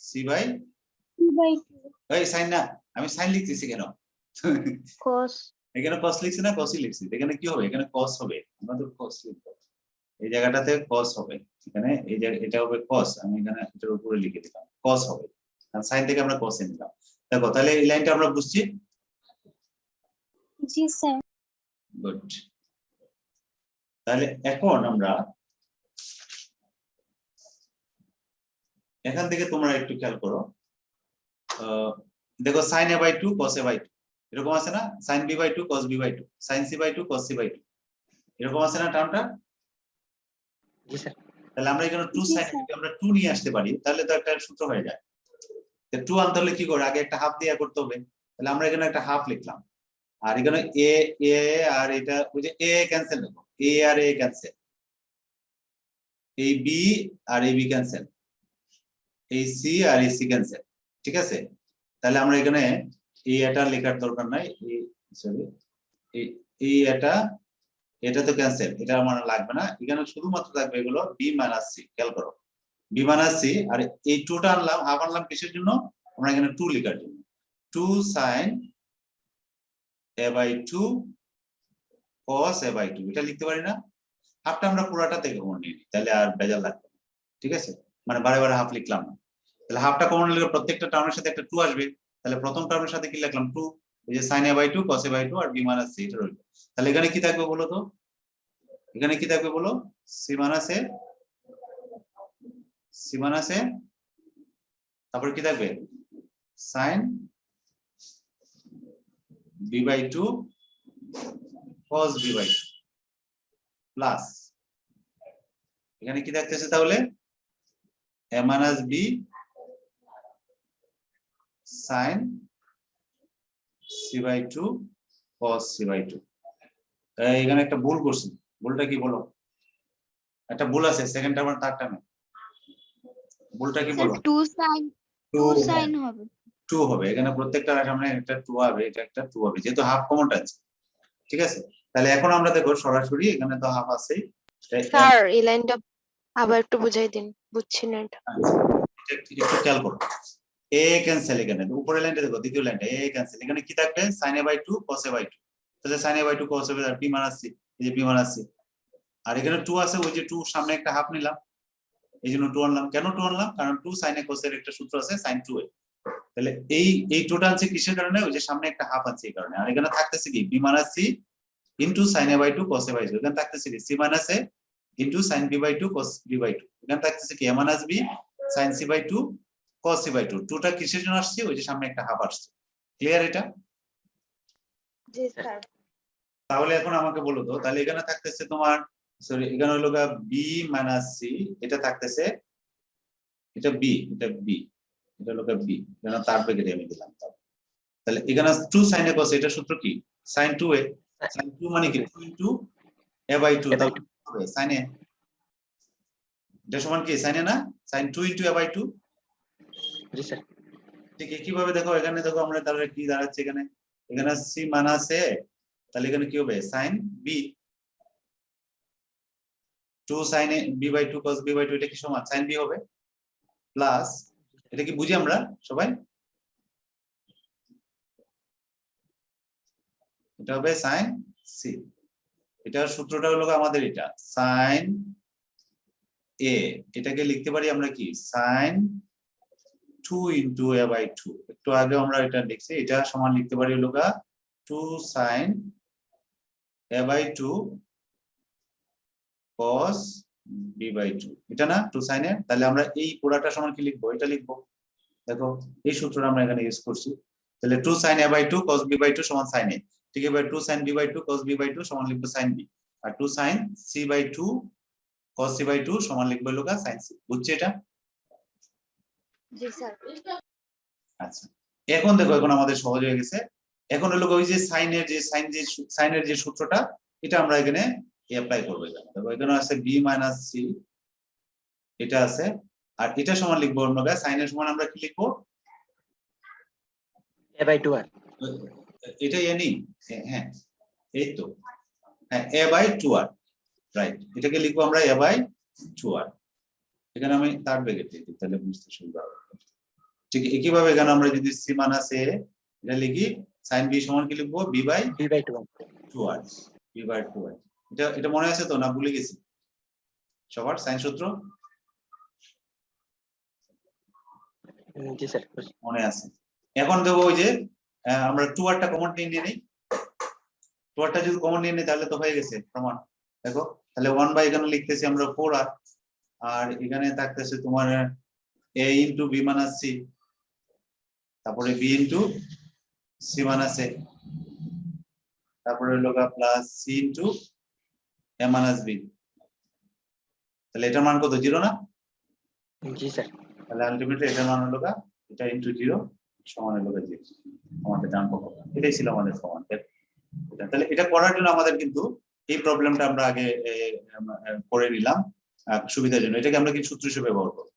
c by, c by এই sin না, আমি sin লিখতেছি কেন? cos এখানে cos লিখছি না cos ই লিখছি, এখানে কি হবে? এখানে cos হবে, আমরা তো cos লিখবো, এই জায়গাটাতে cos হবে, এখানে এই জায়গা এটা হবে cos, আমি এখানে এটার উপরে লিখে দিলাম cos হবে, কারণ sin থেকে আমরা cos এ নিলাম। দেখো তাহলে এই লাইনটা আমরা বুঝছি? জি স্যার গুড। তাহলে এখন আমরা এখান থেকে তোমরা একটু খেয়াল করো, দেখো sin a by 2 cos a by 2 এরকম আছে না? sin b by 2 cos b by 2, sin c by 2 cos c by 2 এরকম আছে না টার্মটা? জি স্যার। তাহলে আমরা এখানে 2 sin যদি আমরা 2 নিয়ে আসতে পারি, তাহলে তো একটা সূত্র হয়ে যায়। তো 2 আনতে হলে কি করে? আগে একটা হাফ দিয়ে করতে হবে। তাহলে আমরা এখানে একটা হাফ লিখলাম, আর এখানে a আর এটা ওই যে a ক্যান্সেল, দেখো a আর a ক্যান্সেল, এই b আর এই b ক্যান্সেল, এই c আর এই c ক্যান্সেল, ঠিক আছে? তাহলে আমরা এখানে এই এটা লেখার দরকার নাই, এই সরি এই এটা এটা তো ক্যান্সেল, এটা আমার লাগবে না, এখানে শুধুমাত্র থাকবে এগুলো বি মাইনাস সি। খেয়াল করো, বি মাইনাস সি, আর এই টুটা আনলাম, হাফ আনলাম কিসের জন্য? আমরা এখানে টু লেখার জন্য। Two sine a by two cos a by two, এটা লিখতে পারি না? হাফটা আমরা পুরাটা থেকে কমন নিয়ে নিই, তাহলে আর বেজার লাগবে না। ঠিক আছে, মানে বারে বারে হাফ লিখলাম না। তাহলে হাফটা কমন নিলে প্রত্যেকটা টার্মের সাথে একটা টু আসবে, তাহলে প্রথম টার্মের সাথে কি লিখলাম? টু। এই যে sine a by two cos a by two আর বি মাইনাস সি, এটা রইল। তাহলে এখানে কি থাকবে বলো তো? এখানে কি থাকবে বলো? C minus A, C minus A, তারপরে কি থাকবে? Sine B by two cos B by two plus, এখানে কি থাকতেছে তাহলে? A minus B sine C by two cos C by two. এখানে একটা ভুল করছি, ভুলটা কি বলো? একটা ভুল আছে সেকেন্ড টার্ম আর থার্ড টার্মে। ভুলটা কি বলো? 2 sin টু 2 sin হবে। টু হবে, এখানে প্রত্যেকটার সামনে একটা টু হবে, এটা একটা টু হবে, যেহেতু হাফ কমনটা আছে। ঠিক আছে, তাহলে এখন আমরা দেখো সরাসরি এখানে তো হাফ আছেই। স্যার এই লাইনটা আবার একটু বুঝাই দিন, বুঝছি না এটা। একটু খেয়াল করো, এ ক্যান্সেল, এখানে উপরের লাইনটা দেখো, দ্বিতীয় লাইনটা এ ক্যান্সেল, এখানে কি থাকবে? sin a by 2 cos a by 2, তাহলে sin a by 2 cos a by 2 p minus c, এই যে p মাইনাস c, আর এখানে 2 আছে, ওই যে 2 সামনে একটা হাফ নিলাম, এই জন্য 2 আনলাম। কেন 2 আনলাম? কারণ 2 sin a cos এর একটা সূত্র আছে sin 2a, তাহলে এই টোটাল আছে কিসের কারণে? ওই যে সামনে একটা হাফ আছে এই কারণে। আর এখানে থাকতেছে কি? b minus c into sin a by 2 cos a by 2, এখানে থাকতেছে কি? c minus a into sin b by 2 cos b by 2, এখানে থাকতেছে কি? a minus b sin c by 2 cos c by 2। টুটা কিসের জন্য আসছে? ওই যে সামনে একটা হাফ আসছে। ক্লিয়ার এটা? জি স্যার। তাহলে এখন আমাকে বলো তো, তাহলে এখানে থাকতেছে তোমার, সরি এখানে হলো গা b মাইনাস c, এটা থাকতেছে, এটা b, এটা b, এটা হলো গা b, এখানে তার ব্র্যাকেটে আমি দিলাম। তাহলে এখানে 2 sin a cos, এটা সূত্র কি? sin 2a, sin 2 মানে কি? 2 ইনটু a বাই 2, তাহলে হবে sin a, এটা সমান কি? sin a না? sin 2 into a by 2। জি স্যার। ঠিক কিভাবে দেখো, এখানে দেখো আমরা তাহলে কি দাঁড়াচ্ছে এখানে? এখানে c মাইনাস a, তাহলে এখানে কি হবে? sin b, 2 sin a b by 2 cos b by 2, এটা কি সমান sin b হবে, প্লাস এটা কি বুঝি আমরা সবাই? এটা হবে sin c, এটার সূত্রটা হলো আমাদের এটা sin a, এটাকে লিখতে পারি আমরা কি? sin 2 ইনটু a বাই 2, একটু আগে আমরা এটা লিখছি, এটা সমান লিখতে পারি হলো 2 sin a by 2 cos b by 2, এটা না 2 sin a। তাহলে আমরা এই পুরাটা সমান কি লিখবো? এটা লিখবো, দেখো এই সূত্রটা আমরা এখানে ইউজ করছি। তাহলে 2 sin a by 2 cos b by 2 সমান sin a, ঠিক আছে? 2 sin b by 2 cos b by 2 সমান লিখবো sin b, আর 2 sin c by 2 cos c by 2 সমান লিখবো হলো sin c। বুঝছি এটা? জি স্যার। আচ্ছা, এখন দেখো, এখন আমাদের সহজ হয়ে গেছে। এখন হলো ওই যে সাইনের যে সূত্রটা, এটা আমরা এখানে অ্যাপ্লাই করবো। এখানে দেখো, এখানে আছে b মাইনাস c, এটা আছে, আর এটা সমান লিখবো অন্য গায়ে, সাইনের সমান আমরা কি লিখবো? a বাই 2 আর এটা এনি, হ্যাঁ এই তো, হ্যাঁ a বাই 2r, রাইট, এটাকে লিখবো আমরা a বাই 2r। এখানে আমি তার ব্র্যাকেট দিয়ে দিই, তাহলে বুঝতে সুবিধা হবে। ঠিক একইভাবে এখানে আমরা যদি c মাইনাস a এটা লিখি, sin b সমান কি লিখবো? b by 2r, b by 2r। এটা মনে আছে তো, না ভুলে গেছি সবার সাইন সূত্র? জি স্যার মনে আছে। এখন দেবো ওই যে আমরা 2rটা কমন নিয়ে নেই, 2rটা যদি কমন নিয়ে নেই তাহলে তো হয়ে গেছে প্রমাণ। দেখো তাহলে 1 বাই, এখানে লিখতেছি আমরা 4r, আর এখানে থাকতেছে তোমার a into b minus c, তারপরে b into c minus a, তারপরে হলো plus c into a minus b। তাহলে এটার মান কত? 0 না? জি স্যার। তাহলে আলটিমেটলি এটার মান হলো এটা ইনটু 0 সমান হলো 0, আমাদের ডান পক্ষ। এটাই ছিল আমাদের প্রমাণ। তাহলে এটা করার জন্য আমাদের কিন্তু এই প্রবলেমটা আমরা আগে করে নিলাম সুবিধার জন্য। এটাকে আমরা কি সূত্র হিসেবে ব্যবহার করব,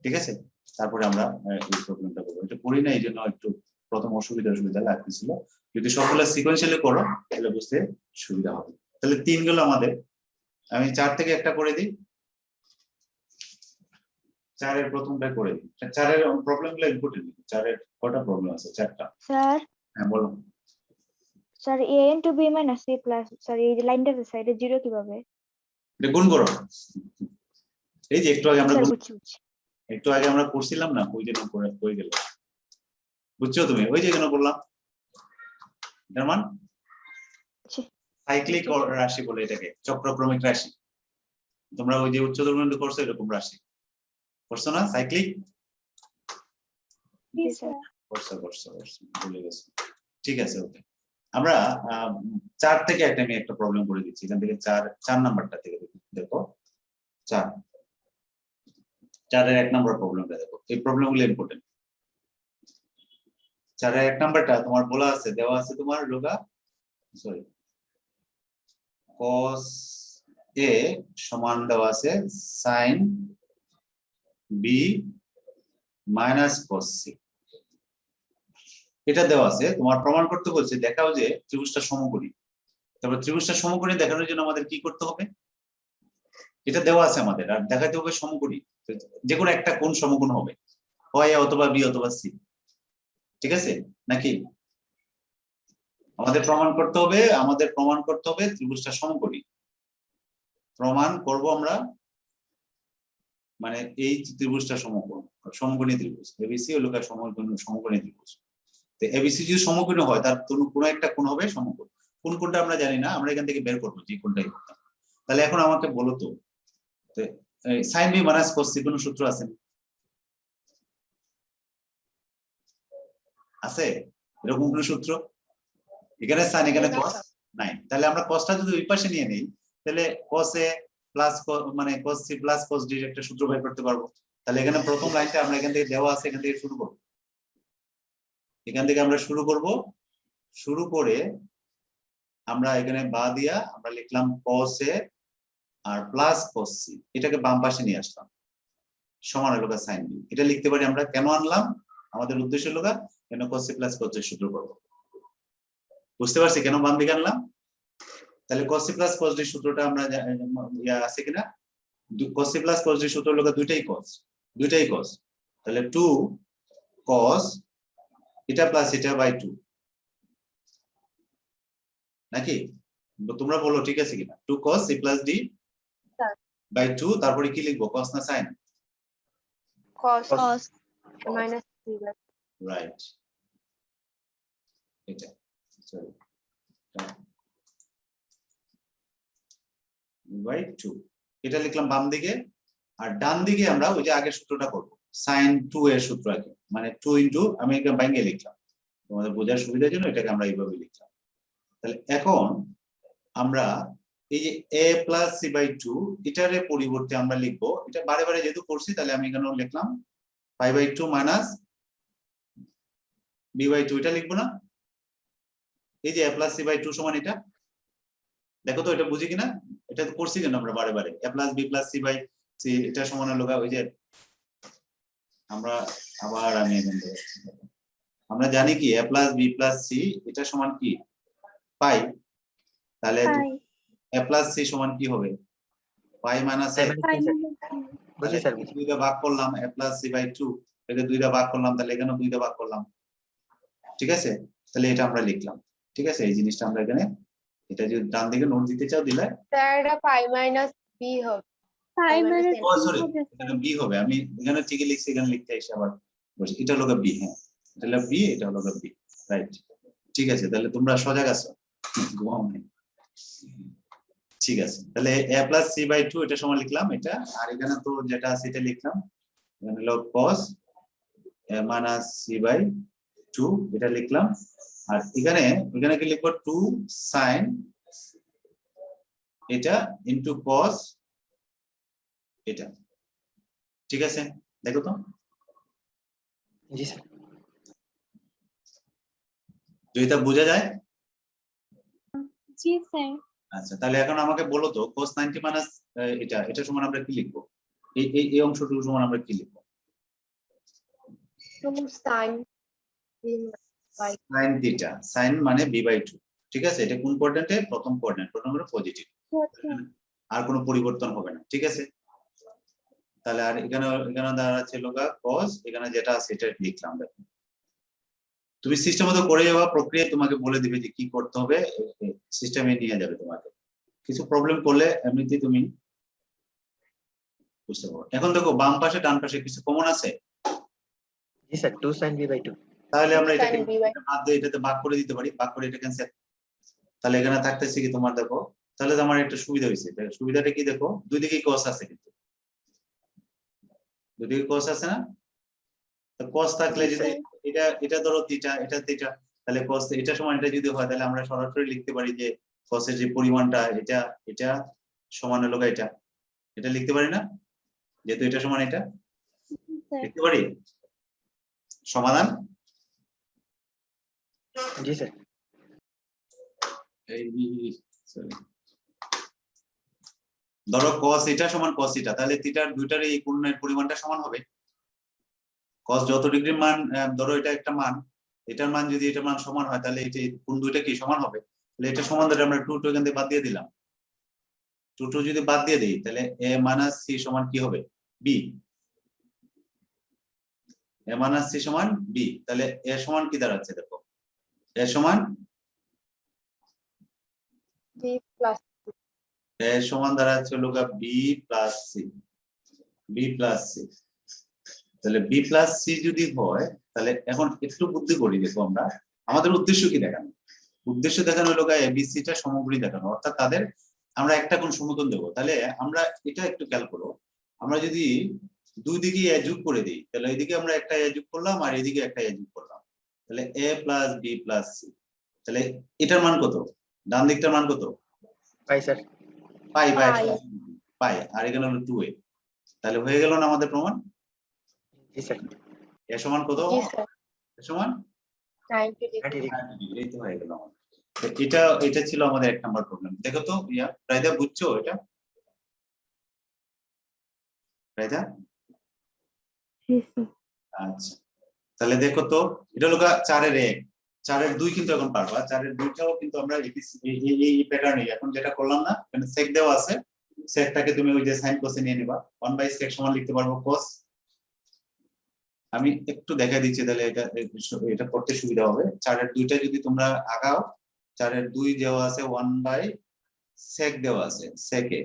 ঠিক আছে? তারপরে আমরা এই প্রবলেমটা করবো। এটা করি না, এই জন্য একটু প্রথম অসুবিধা লাগতেছিল। যদি সবগুলো সিকোয়েন্সিয়ালি করো তাহলে বুঝতে সুবিধা হবে। তাহলে 3 গেল আমাদের। আমি 4 থেকে একটা করে দিই, 4 এর প্রথমটা করে দিই। 4 এর প্রবলেমগুলো ইম্পর্টেন্ট। 4 এর কটা প্রবলেম আছে? 4টা। স্যার হ্যাঁ বলো। Sir a into b minus c plus sorry এই যে লাইনটা সাইডে জিরো কিভাবে? এটা গুণ করো। এই যে একটু আগে আমরা স্যার বুঝছি করছিলাম না, ওই জন্য হয়ে গেল। বুঝছো তুমি? ওই যে কেন বললাম এটার মান সাইক্লিক রাশি বলে এটাকে, চক্রক্রমিক রাশি। তোমরা ওই যে উচ্চতর বিন্দু করছো এরকম রাশি করছো না? সাইক্লিক জি স্যার। করছো ভুলে গেছো। ঠিক আছে, ওকে। আমরা 4 থেকে আমি একটা প্রবলেম করে দিচ্ছি। এখান থেকে 4 নাম্বারটা থেকে দেখো। 4 এর 1 নাম্বার প্রবলেমটা দেখো। এই প্রবলেমগুলো ইম্পর্টেন্ট। 4 এর 1 নাম্বারটা তোমার বলা আছে, দেওয়া আছে তোমার সরি cos a সমান দেওয়া আছে sin b minus cos c। এটা দেওয়া আছে, তোমার প্রমাণ করতে বলছে। দেখাও যে ত্রিভুজটা সমকোণী। তারপর ত্রিভুজটা সমকোণী দেখানোর জন্য আমাদের কি করতে হবে? এটা দেওয়া আছে আমাদের, আর দেখাতে হবে সমকোণী। যে কোনো একটা কোণ সমকোণ হবে, হয় a অথবা b অথবা c। ঠিক আছে নাকি? আমাদের প্রমাণ করতে হবে ত্রিভুজটা সমকোণী। প্রমাণ করব আমরা, মানে এই ত্রিভুজটা সমকোণী ত্রিভুজ। এবিসি হলো সমকোণী ত্রিভুজ। তো এবিসি যদি সমকোণী হয়, তার কোনো একটা কোণ হবে সমকোণ। কোন কোণটা আমরা জানি না, আমরা এখান থেকে বের করবো যে কোণটাই করতাম। তাহলে এখন আমাকে বলো তো sin b minus cos c কোন সূত্র আছে? আছে এরকম কোন সূত্র? এখানে sin এখানে cos নাই। তাহলে আমরা cosটা যদি ওই পাশে নিয়ে নেই, তাহলে cos a প্লাস মানে cos c plus cos d এর একটা সূত্র বের করতে পারবো। তাহলে এখানে প্রথম লাইনটা আমরা এখান থেকে দেওয়া আছে, এখান থেকে শুরু করব। শুরু করে আমরা এখানে বা দিয়া আমরা লিখলাম cos a আর প্লাস cos c, এটাকে বাম পাশে নিয়ে আসলাম, সমান হলো sin b। এটা লিখতে পারি আমরা। কেন আনলাম? আমাদের উদ্দেশ্য হলো কেন cos c plus cos d সূত্র করব। বুঝতে পারছি কেন বাম দিকে আনলাম? তাহলে cos c plus cos d সূত্রটা আমরা আছে কিনা? cos c plus cos d সূত্র হলো দুইটাই cos। তাহলে 2 cos এটা প্লাস এটা বাই 2 নাকি? তোমরা বলো ঠিক আছে কিনা? 2 cos c plus d by 2, তারপরে কি লিখবো? cos না sin? cos minus c right, এটা সরি বাই 2 এটা লিখলাম বাম দিকে। আর ডান দিকে আমরা ওই যে আগের সূত্রটা করব, sin 2 এর সূত্র আছে, মানে 2 ইনটু, আমি এখানে বাইরে লিখলাম তোমাদের বোঝার সুবিধার জন্য, এটাকে আমরা এইভাবে লিখলাম। তাহলে এখন আমরা এই যে a প্লাস c বাই 2 এটার পরিবর্তে আমরা লিখবো, এটা বারে বারে যেহেতু করছি তাহলে আমি এখানে লিখলাম pi by 2 minus b by 2, এটা লিখবো না? এই যে a প্লাস c বাই 2 সমান এটা, দেখো তো এটা বুঝি কিনা? এটা তো করছি কেন আমরা বারে বারে? a plus b plus c by c এটা সমান হলো ওই যে আমরা আমি এখান থেকে আমরা জানি কি a plus b plus c এটা সমান কি পাই। তাহলে a প্লাস c সমান কি হবে? পাই মাইনাস a। বুঝি স্যার বুঝি। দুইটা ভাগ করলাম a প্লাস c বাই 2, এটাকে দুইটা ভাগ করলাম, তাহলে এখানে দুইটা ভাগ করলাম। ঠিক আছে, তাহলে এটা আমরা লিখলাম। ঠিক আছে, এই জিনিসটা আমরা এখানে, এটা যদি ডান দিকে নোট দিতে চাও দিলে এটা পাই মাইনাস b হবে। সরি এখানে b হবে। আমি এখানে ঠিকই লিখছি, এখানে লিখতে এসে আবার বলছি এটা হলো b। হ্যাঁ এটা হলো b, এটা হলো b। রাইট, ঠিক আছে। তাহলে তোমরা সজাগ আছো, ঘুমাও নাই। ঠিক আছে, তাহলে a প্লাস c বাই 2 এটা সমান লিখলাম এটা। আর এখানে তো যেটা আছে এটা লিখলাম, এখানে হলো cos a minus c by 2 এটা লিখলাম। আর এখানে কি লিখবো? 2 sin এটা ইনটু cos এটা। ঠিক আছে, দেখো তো জি স্যার। যদি তা বোঝা যায়। জি স্যার। আচ্ছা, তাহলে এখন আমাকে বলো তো cos 90 মাইনাস এটা সমান আমরা কি লিখবো? এই অংশটুকু সমান আমরা কি লিখবো? 2 sin b by sin theta, sin মানে b বাই 2। ঠিক আছে, এটা কোন কোঅর্ডিনেটে? প্রথম কোঅর্ডিনেট, প্রথম হলো পজিটিভ, আর কোনো পরিবর্তন হবে না। ঠিক আছে, তাহলে আর এখানে দাঁড়াচ্ছে লোকা cos, এখানে যেটা আছে এটা লিখলাম। দেখো তুমি সিস্টেম মতো করে যাওয়া, প্রক্রিয়া তোমাকে বলে দিবে যে কি করতে হবে, সিস্টেমে নিয়ে যাবে তোমাকে। কিছু প্রবলেম করলে এমনিতেই তুমি বুঝতে পারো। এখন দেখো বাম পাশে ডান পাশে কিছু কমন আছে, জি স্যার 2 sin b by 2 তাহলে আমরা এটাকে Sin b by বাদ দিয়ে এটাতে ভাগ করে দিতে পারি, ভাগ করে এটা ক্যান্সেল। তাহলে এখানে থাকতেছে কি তোমার, দেখো তাহলে তো আমার একটা সুবিধা হয়েছে। সুবিধাটা কি, দেখো দুই দিকেই cos আছে, কিন্তু দুই দিকে cos আছে না? তো cos থাকলে যদি এটা ধরো থিটা, এটা থিটা, তাহলে cos এটা সমান এটা যদি হয়, তাহলে আমরা সরাসরি লিখতে পারি যে cos এর যে পরিমাণটা এটা সমান হলো এটা লিখতে পারি না, যেহেতু এটা সমান এটা লিখতে পারি। সমাধান জি স্যার ধরো cos এটা সমান cos থিটা, তাহলে থিটার দুইটার এই কোণের পরিমাণটা সমান হবে। cos যত ডিগ্রি মান, ধরো এটা একটা মান, এটার মান যদি এটার মান সমান হয়, তাহলে এটা কোণ দুইটা কি সমান হবে। তাহলে এটা সমান ধরে আমরা 2 এখান থেকে বাদ দিয়ে দিলাম। 2 যদি বাদ দিয়ে দিই, তাহলে a মাইনাস c সমান কি হবে? b। a মাইনাস c সমান b, তাহলে a সমান কি দাঁড়াচ্ছে? দেখো a সমান b plus a সমান দাঁড়াচ্ছে হলো b plus c, b plus c। তাহলে b প্লাস c যদি হয়, তাহলে এখন একটু বুদ্ধি করি। দেখো আমরা আমাদের উদ্দেশ্য কি দেখানো? উদ্দেশ্য দেখানো হলো abc টা সমকোণী দেখানো, অর্থাৎ তাদের আমরা একটা কোণ সমকোণ দেবো। তাহলে আমরা এটা একটু খেয়াল করো, আমরা যদি দুই দিকে a যোগ করে দিই, তাহলে এইদিকে আমরা একটা a যোগ করলাম আর এইদিকে একটা a যোগ করলাম, তাহলে a plus b plus c। তাহলে এটার মান কত? ডান দিকটার মান কত? পাই স্যার পাই পাই। পাই, আর এখানে হলো 2a। তাহলে হয়ে গেল না আমাদের প্রমাণ? জি স্যার a সমান কত? জি স্যার a সমান 90 degree 90 degree 90 ডিগ্রি। এই তো হয়ে গেল আমাদের। তো এটা ছিল আমাদের 1 নাম্বার প্রবলেম। দেখো তো রায়দা বুঝছো এটা? রায়দা আচ্ছা, তাহলে দেখো তো এটা হলো 4 এর 1, 4 এর 2 কিন্তু এখন পারবা। 4 এর 2টাও কিন্তু আমরা এই প্যাটার্নে এখন যেটা করলাম না, এখানে sec দেওয়া আছে, secটাকে তুমি ওই যে sin cos এ নিয়ে নিবা। 1/sec সমান লিখতে পারবো cos। আমি একটু দেখাই দিচ্ছি, তাহলে এটা করতে সুবিধা হবে। 4 এর 2টা যদি তোমরা আগাও, 4 এর 2 দেওয়া আছে 1/sec দেওয়া আছে, sec এ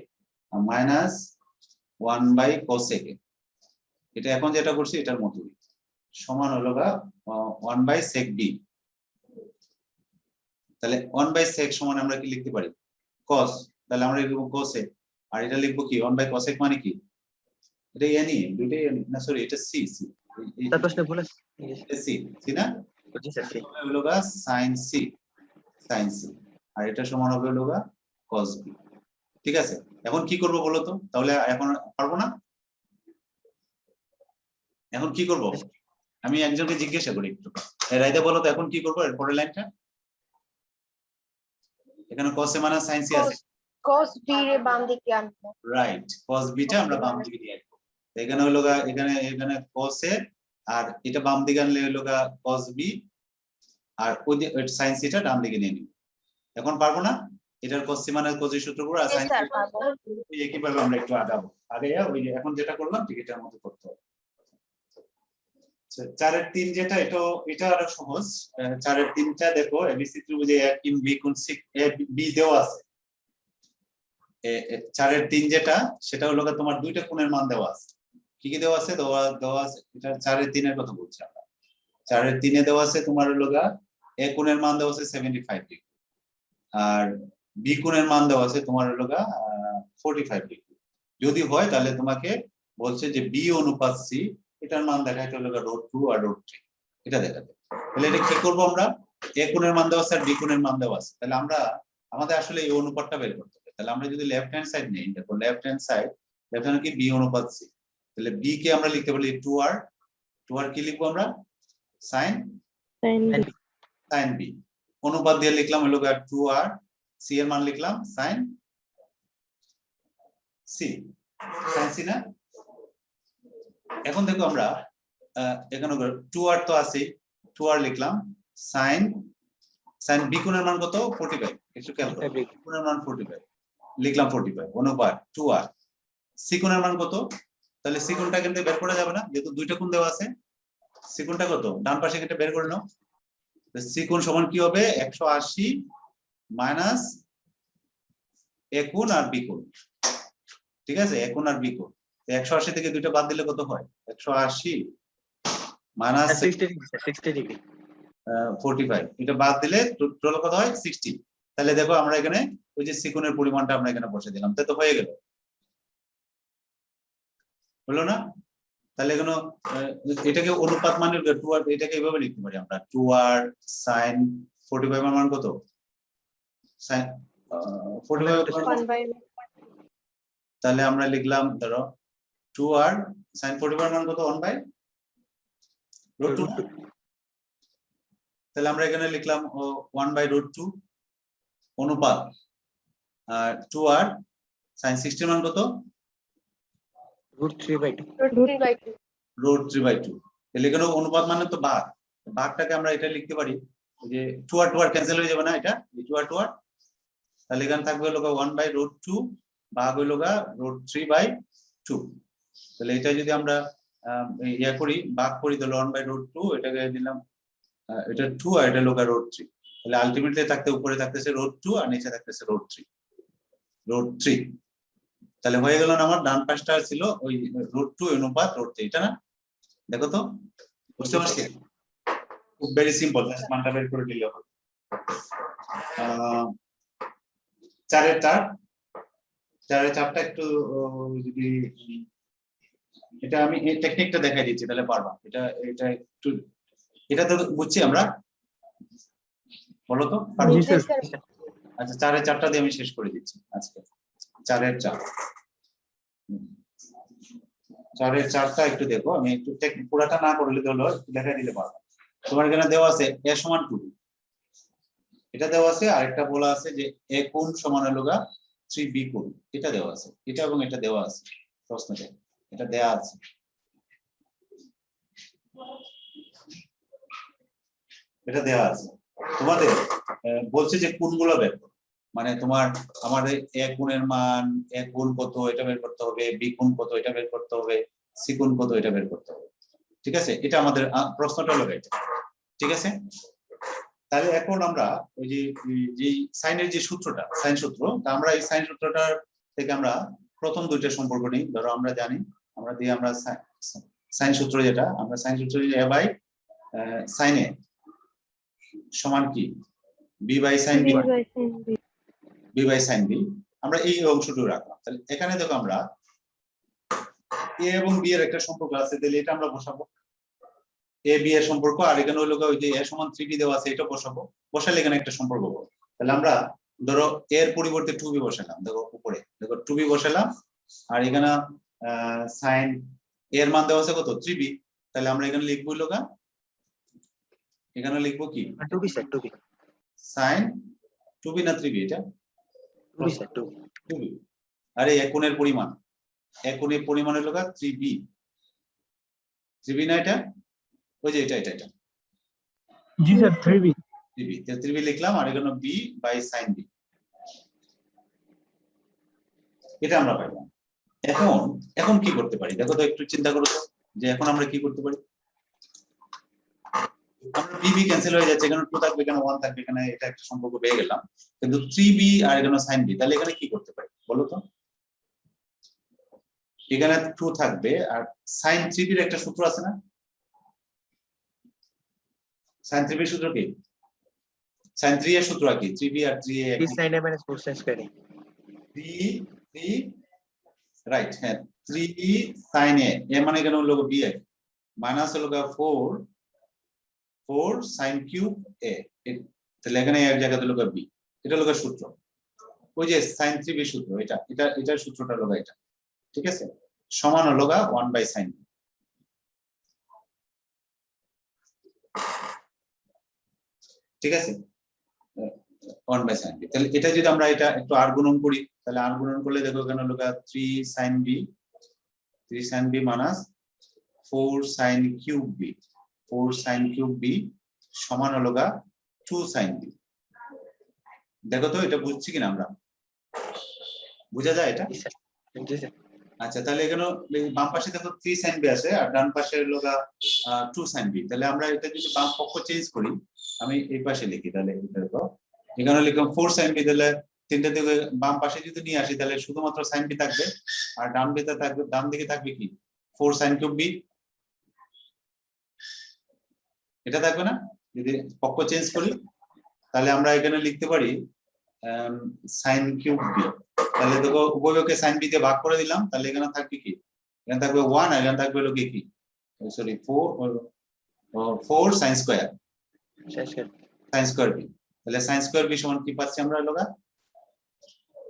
মাইনাস 1/cosec এ। এটা এখন যেটা করছি এটার মতই, সমান হলো 1/sec b। তাহলে 1/sec সমান আমরা কি লিখতে পারি? cos। তাহলে আমরা লিখব cos এ, আর এটা লিখবো কি 1/cosec মানে কি? এটা n ই, দুইটাই না, সরি এটা c তার প্রশ্ন ভুল আছে c না? জি স্যার সি হলো sin c, আর এটা সমান হবে হলো cos b। ঠিক আছে, এখন কি করব বলো তো? তাহলে এখন পারবো না? এখন কি করব? আমি একজনকে জিজ্ঞাসা করি একটু, রাইদা বলো তো এখন কি করবো এর পরের লাইনটা? এখানে cos a মানে sin c আছে, cos b রে বাম দিকে আনবো। রাইট, cos b টা আমরা বাম দিকে নিয়ে আসবো। এখানে হলো এখানে cos a, আর এটা বাম দিকে আনলে হলো cos b, আর ওই sin c টা ডান দিকে নিয়ে নিব। এখন পারবো না? এটার cos c মানে cos এর সূত্র পুরো, আর sin c স্যার পাবো। একই ভাবে আমরা একটু আগাবো। আগে ওই যে এখন যেটা করলাম ঠিক এটার মতো করতে হবে। 4 এর 3 যেটা, এটা আরো সহজ। 4 এর 3টা দেখো এবিসি ত্রিভুজে a কিন b কোণ a b দেওয়া আছে। 4 এর 3 যেটা, সেটা হলো তোমার দুইটা কোণের মান দেওয়া আছে। কি কি দেওয়া আছে? দেওয়া আছে, এটা 4 এর 3 এর কথা বলছি আমরা। 4 এর 3 এ দেওয়া আছে তোমার হলো a কোণের মান দেওয়া আছে 75 ডিগ্রি, আর b কোণের মান দেওয়া আছে তোমার হলো 45 ডিগ্রি। যদি হয় তাহলে তোমাকে বলছে যে b অনুপাত c, এটার মান দেখাইতে হলো √2 আর √3, এটা দেখাতে। তাহলে এটা কি করব আমরা? a কোণের মান দেওয়া আছে আর b কোণের মান দেওয়া আছে, তাহলে আমরা আমাদের আসলে এই অনুপাতটা বের করতে হবে। তাহলে আমরা যদি লেফট হ্যান্ড সাইড নেই, দেখো লেফট হ্যান্ড সাইড কি b অনুপাত c, তাহলে b কে আমরা লিখতে পারি 2r কি লিখবো আমরা? sin b। অনুপাত দিয়ে লিখলাম হলো 2r, c এর মান লিখলাম sin c না? এখন দেখো আমরা এখানে 2r তো আছে, 2r লিখলাম sin সাইন বি কোণের মান কত 45 একটু খেয়াল করো Every. বি কোণের মান 45 লিখলাম 45 অনুপাত 2r সি কোণের মান কত তাহলে সি কোণটা কিন্তু বের করা যাবে না যেহেতু দুইটা কোণ দেওয়া আছে সি কোণটা কত ডান পাশে এটা বের করে নাও সি কোণ সমান কি হবে 180 মাইনাস এ কোণ আর বি কোণ ঠিক আছে এ কোণ আর বি কোণ 180 থেকে দুইটা বাদ দিলে কত হয় 180 মাইনাস 60 degree. 45 এটা বাদ দিলে টোটাল কত হয় 60 তাহলে দেখো আমরা এখানে ওই যে সি কোণের পরিমাণটা আমরা এখানে বসে দিলাম তাই তো হয়ে গেল হলো না তাহলে এখানে এটাকে অনুপাত মানে 2r এটাকে এইভাবে লিখতে পারি আমরা 2r sin 45 এর মান কত sin 45 1 by তাহলে আমরা লিখলাম ধরো 2r sin 45 এর মান কত 1 বাই √2 তাহলে আমরা এখানে লিখলাম 1 বাই √2 অনুপাত আর 2r sin 60 এর মান কত √3/2. √3/2 তাহলে এখানে অনুপাত মানে তো ভাগ ভাগটাকে আমরা এটা লিখতে পারি যে 2r ক্যান্সেল হয়ে যাবে না এটা 2r তাহলে এখানে থাকবে হলো 1 বাই √2 ভাগ হইলো √3/2 তাহলে এটা যদি আমরা ইয়া করি ভাগ করি তাহলে 1 বাই √2 এটাকে দিলাম এটা 2 আর এটা হলো √3 তাহলে আলটিমেটলি থাকতে উপরে থাকতেছে √2 আর নিচে থাকতেছে √3 তাহলে হয়ে গেল না আমার ডান পাশটা ছিল ওই √2 অনুপাত √3 এটা না দেখো তো বুঝতে পারছি খুব ভেরি সিম্পল জাস্ট মানটা বের করে দিলে হবে 4/4 একটু যদি এটা আমি এই টেকনিকটা দেখাই দিচ্ছি তাহলে পারবা এটা একটু এটা তো বুঝছি আমরা বলো তো পারবো? আচ্ছা 4/4 দিয়ে আমি শেষ করে দিচ্ছি আজকে 4/4 একটু দেখো আমি একটু পুরাটা না করলে তো হলো একটু দেখাই দিলে পারবো তোমার এখানে দেওয়া আছে a সমান 2 এটা দেওয়া আছে আরেকটা বলা আছে যে a কোণ সমান হলো 3b কোণ এটা দেওয়া আছে এটা এবং এটা দেওয়া আছে প্রশ্নতে এটা দেওয়া আছে এটা দেওয়া আছে তোমাদের বলছে যে কোণগুলো বের করো মানে তোমার আমাদের a কোণের মান a কোণ কত এটা বের করতে হবে b কোণ কত এটা বের করতে হবে c কোণ কত এটা বের করতে হবে ঠিক আছে এটা আমাদের প্রশ্নটা হলো এটা ঠিক আছে তাহলে এখন আমরা ওই যে সাইনের যে সূত্রটা সাইন সূত্র তা আমরা এই সাইন সূত্রটার থেকে আমরা প্রথম দুইটা সম্পর্ক নিই ধরো আমরা জানি আমরা সাইন সূত্র যেটা আমরা সাইন সূত্র a বাই sin a সমান কি b by sin b b by sin b আমরা এই অংশটুকু রাখলাম তাহলে এখানে দেখো আমরা a এবং b এর একটা সম্পর্ক আছে তাহলে এটা আমরা বসাবো a b এর সম্পর্ক আর এখানে হলো ওই যে a সমান 3b দেওয়া আছে এটা বসাবো বসালে এখানে একটা সম্পর্ক পাবো তাহলে আমরা ধরো a এর পরিবর্তে 2b বসালাম দেখো উপরে দেখো 2b বসালাম আর এখানে sin a এর মান দেওয়া আছে কত 3b তাহলে আমরা এখানে লিখবো হলো এখানে লিখবো কি 2b sir 2b sin 2b না 3b এটা 2b sir 2b আরে এক কোণের পরিমাণ এক কোণের পরিমাণ হলো 3b 3b না এটা ওই যে এটা জি স্যার 3b 3b লিখলাম আর এখানে b বাই sin b এটা আমরা পাইলাম এখন কি করতে পারি দেখো তো একটু চিন্তা করো তো যে এখন আমরা কি করতে পারি আমরা bb ক্যান্সেল হয়ে যাচ্ছে এখানে 2 থাকবে এখানে 1 থাকবে এখানে এটা একটা সম্পর্ক পেয়ে গেলাম কিন্তু 3b আর এখানে sin b তাহলে এখানে কি করতে পারি বলো তো এখানে 2 থাকবে আর sin 3b এর একটা সূত্র আছে না sin 3b এর সূত্র কি sin 3 এর সূত্র কি 3b R 3a 3 sin a minus 4 sin square a 3 right হ্যাঁ 3b sin a এর মানে এখানে হলো b মাইনাস হলো 4 sin cube a তাহলে এখানে এক জায়গাতে হলো b এটা হলো সূত্র ওই যে sin 3b সূত্র এটার সূত্রটা হলো এটা ঠিক আছে সমান হলো 1 বাই sin b ঠিক আছে 1 বাই sin b তাহলে এটা যদি আমরা এটা একটু r গুণন করি তাহলে r গুণন করলে দেখো এখানে হলো 3 sin b minus 4 sin cube b সমান হলো 2 sin b দেখো তো এটা বুঝছি কিনা আমরা, বোঝা যায় এটা? जी सर जी सर আচ্ছা, তাহলে এখানে এই বাম পাশে দেখো 3 sin b আছে আর ডান পাশে হলো 2 sin b। তাহলে আমরা এটা যদি বাম পক্ষ চেঞ্জ করি, আমি এই পাশে লিখি, তাহলে এটা দেখো এখানে লিখলাম 4 sin b, তাহলে তিনটা দিকে বাম পাশে যদি নিয়ে আসি তাহলে শুধুমাত্র sin b থাকবে, আর ডান দিকে থাকবে, ডান দিকে থাকবে কি 4 sin cube b, এটা থাকবে না? যদি পক্ষ চেঞ্জ করি তাহলে আমরা এখানে লিখতে পারি sin cube b। তাহলে দেখো উভয়কে sin b দিয়ে ভাগ করে দিলাম, তাহলে এখানে থাকবে কি, এখানে থাকবে 1 আর এখানে থাকবে হলো কি, সরি 4 sin square b। তাহলে sin square b সমান কি পাচ্ছি আমরা লোগা,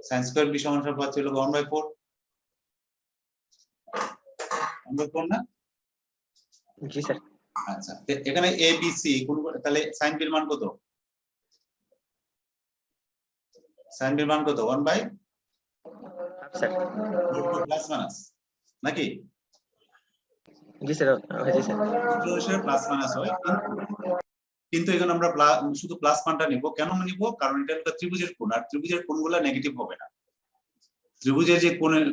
sin square b সমান পাচ্ছি হলো 1/4 না? जी सर আচ্ছা, এখানে a b c কোন, তাহলে sin b এর মান কত, sin b এর মান কত 1/, हाफ सर প্লাস মাইনাস নাকি? जी सर जी सर প্লাস মাইনাস হয়, কিন্তু এখানে আমরা শুধু প্লাস মানটা নিব। কেন নিব? কারণ এটা একটা ত্রিভুজের কোণ, আর ত্রিভুজের কোণগুলো নেগেটিভ হবে না। ত্রিভুজের যে কোণের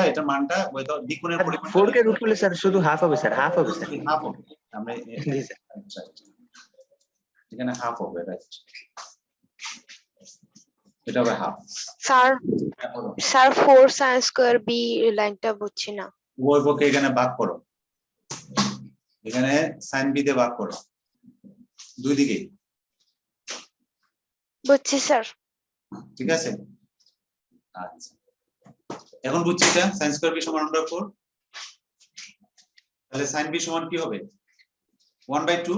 এটা মানটা হয়তো দ্বিকোণের পরিমাণ 4 के रूट में सर শুধু হাফ হবে স্যার হাফ হবে স্যার হাফ হবে। আমরা জি স্যার আচ্ছা, এখানে হাফ হবে, রাইট, এটা হবে half. Sir sir 4 sin square b লাইনটা বুঝছি না। উভয় পক্ষে এখানে ভাগ করো, এখানে sin b দিয়ে ভাগ করো দুই দিকে, বুঝছি স্যার। ঠিক আছে? আচ্ছা, এখন বুঝছি এটা sin square b সমান 1/4। তাহলে sin b সমান কি হবে 1/2।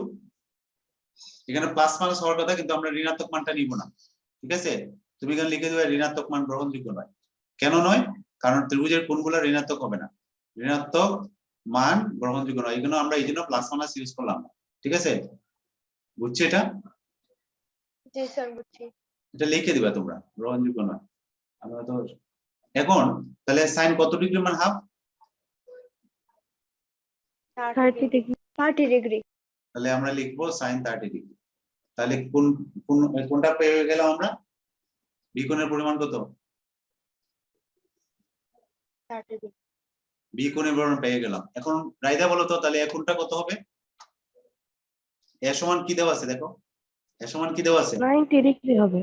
এখানে প্লাস মাইনাস হওয়ার কথা, কিন্তু আমরা ঋণাত্মক মানটা নিব না, ঠিক আছে? তুমি এখানে লিখে দেবে ঋণাত্মক মান গ্রহণযোগ্য নয়। কেন নয়? কারণ ত্রিভুজের কোণগুলো ঋণাত্মক হবে না, ঋণাত্মক মান গ্রহণযোগ্য নয়। এজন্য আমরা এইজন্য প্লাস মাইনাস ইউজ করলাম না, ঠিক আছে? বুঝছো এটা? জি স্যার বুঝছি। এটা লিখে দিবা তোমরা, গ্রহণযোগ্য নয়। আমরা তো এখন তাহলে sin কত ডিগ্রি মান হাফ, 30 degree তাহলে আমরা লিখবো sin 30 ডিগ্রি। তাহলে কোনটা পেয়ে গেলাম আমরা, বি কোণের পরিমাণ কত, 30 degree। বি কোণের পরিমাণ পেয়ে গেলাম। এখন রাইদা বলো তো, তাহলে এ কোণটা কত হবে? এ সমান কি দেওয়া আছে দেখো, এ সমান কি দেওয়া আছে 90 ডিগ্রি হবে।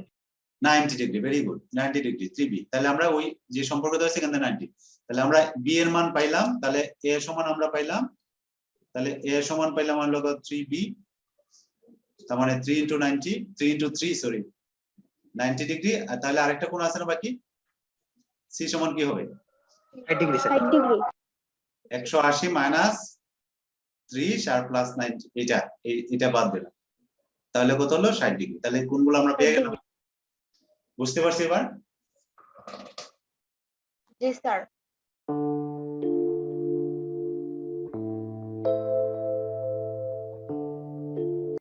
90 degree, very good, 90 degree 3b। তাহলে আমরা ওই যে সম্পর্ক দেওয়া আছে এখানে 90, তাহলে আমরা বি এর মান পাইলাম, তাহলে এ সমান আমরা পাইলাম, তাহলে এ সমান পাইলাম হলো 3b, তার মানে 3 * 90, 3 * 3 সরি 90 ডিগ্রি। আর তাহলে আরেকটা কোণ আছে না বাকি, সি সমান কি হবে 60 ডিগ্রি স্যার 60 degree 180 মাইনাস 30 আর প্লাস 90, এটা বাদ দিলাম, তাহলে কত হলো 60 ডিগ্রি। তাহলে কোণগুলো আমরা পেয়ে গেলাম, বুঝতে পারছি এবার? জি স্যার।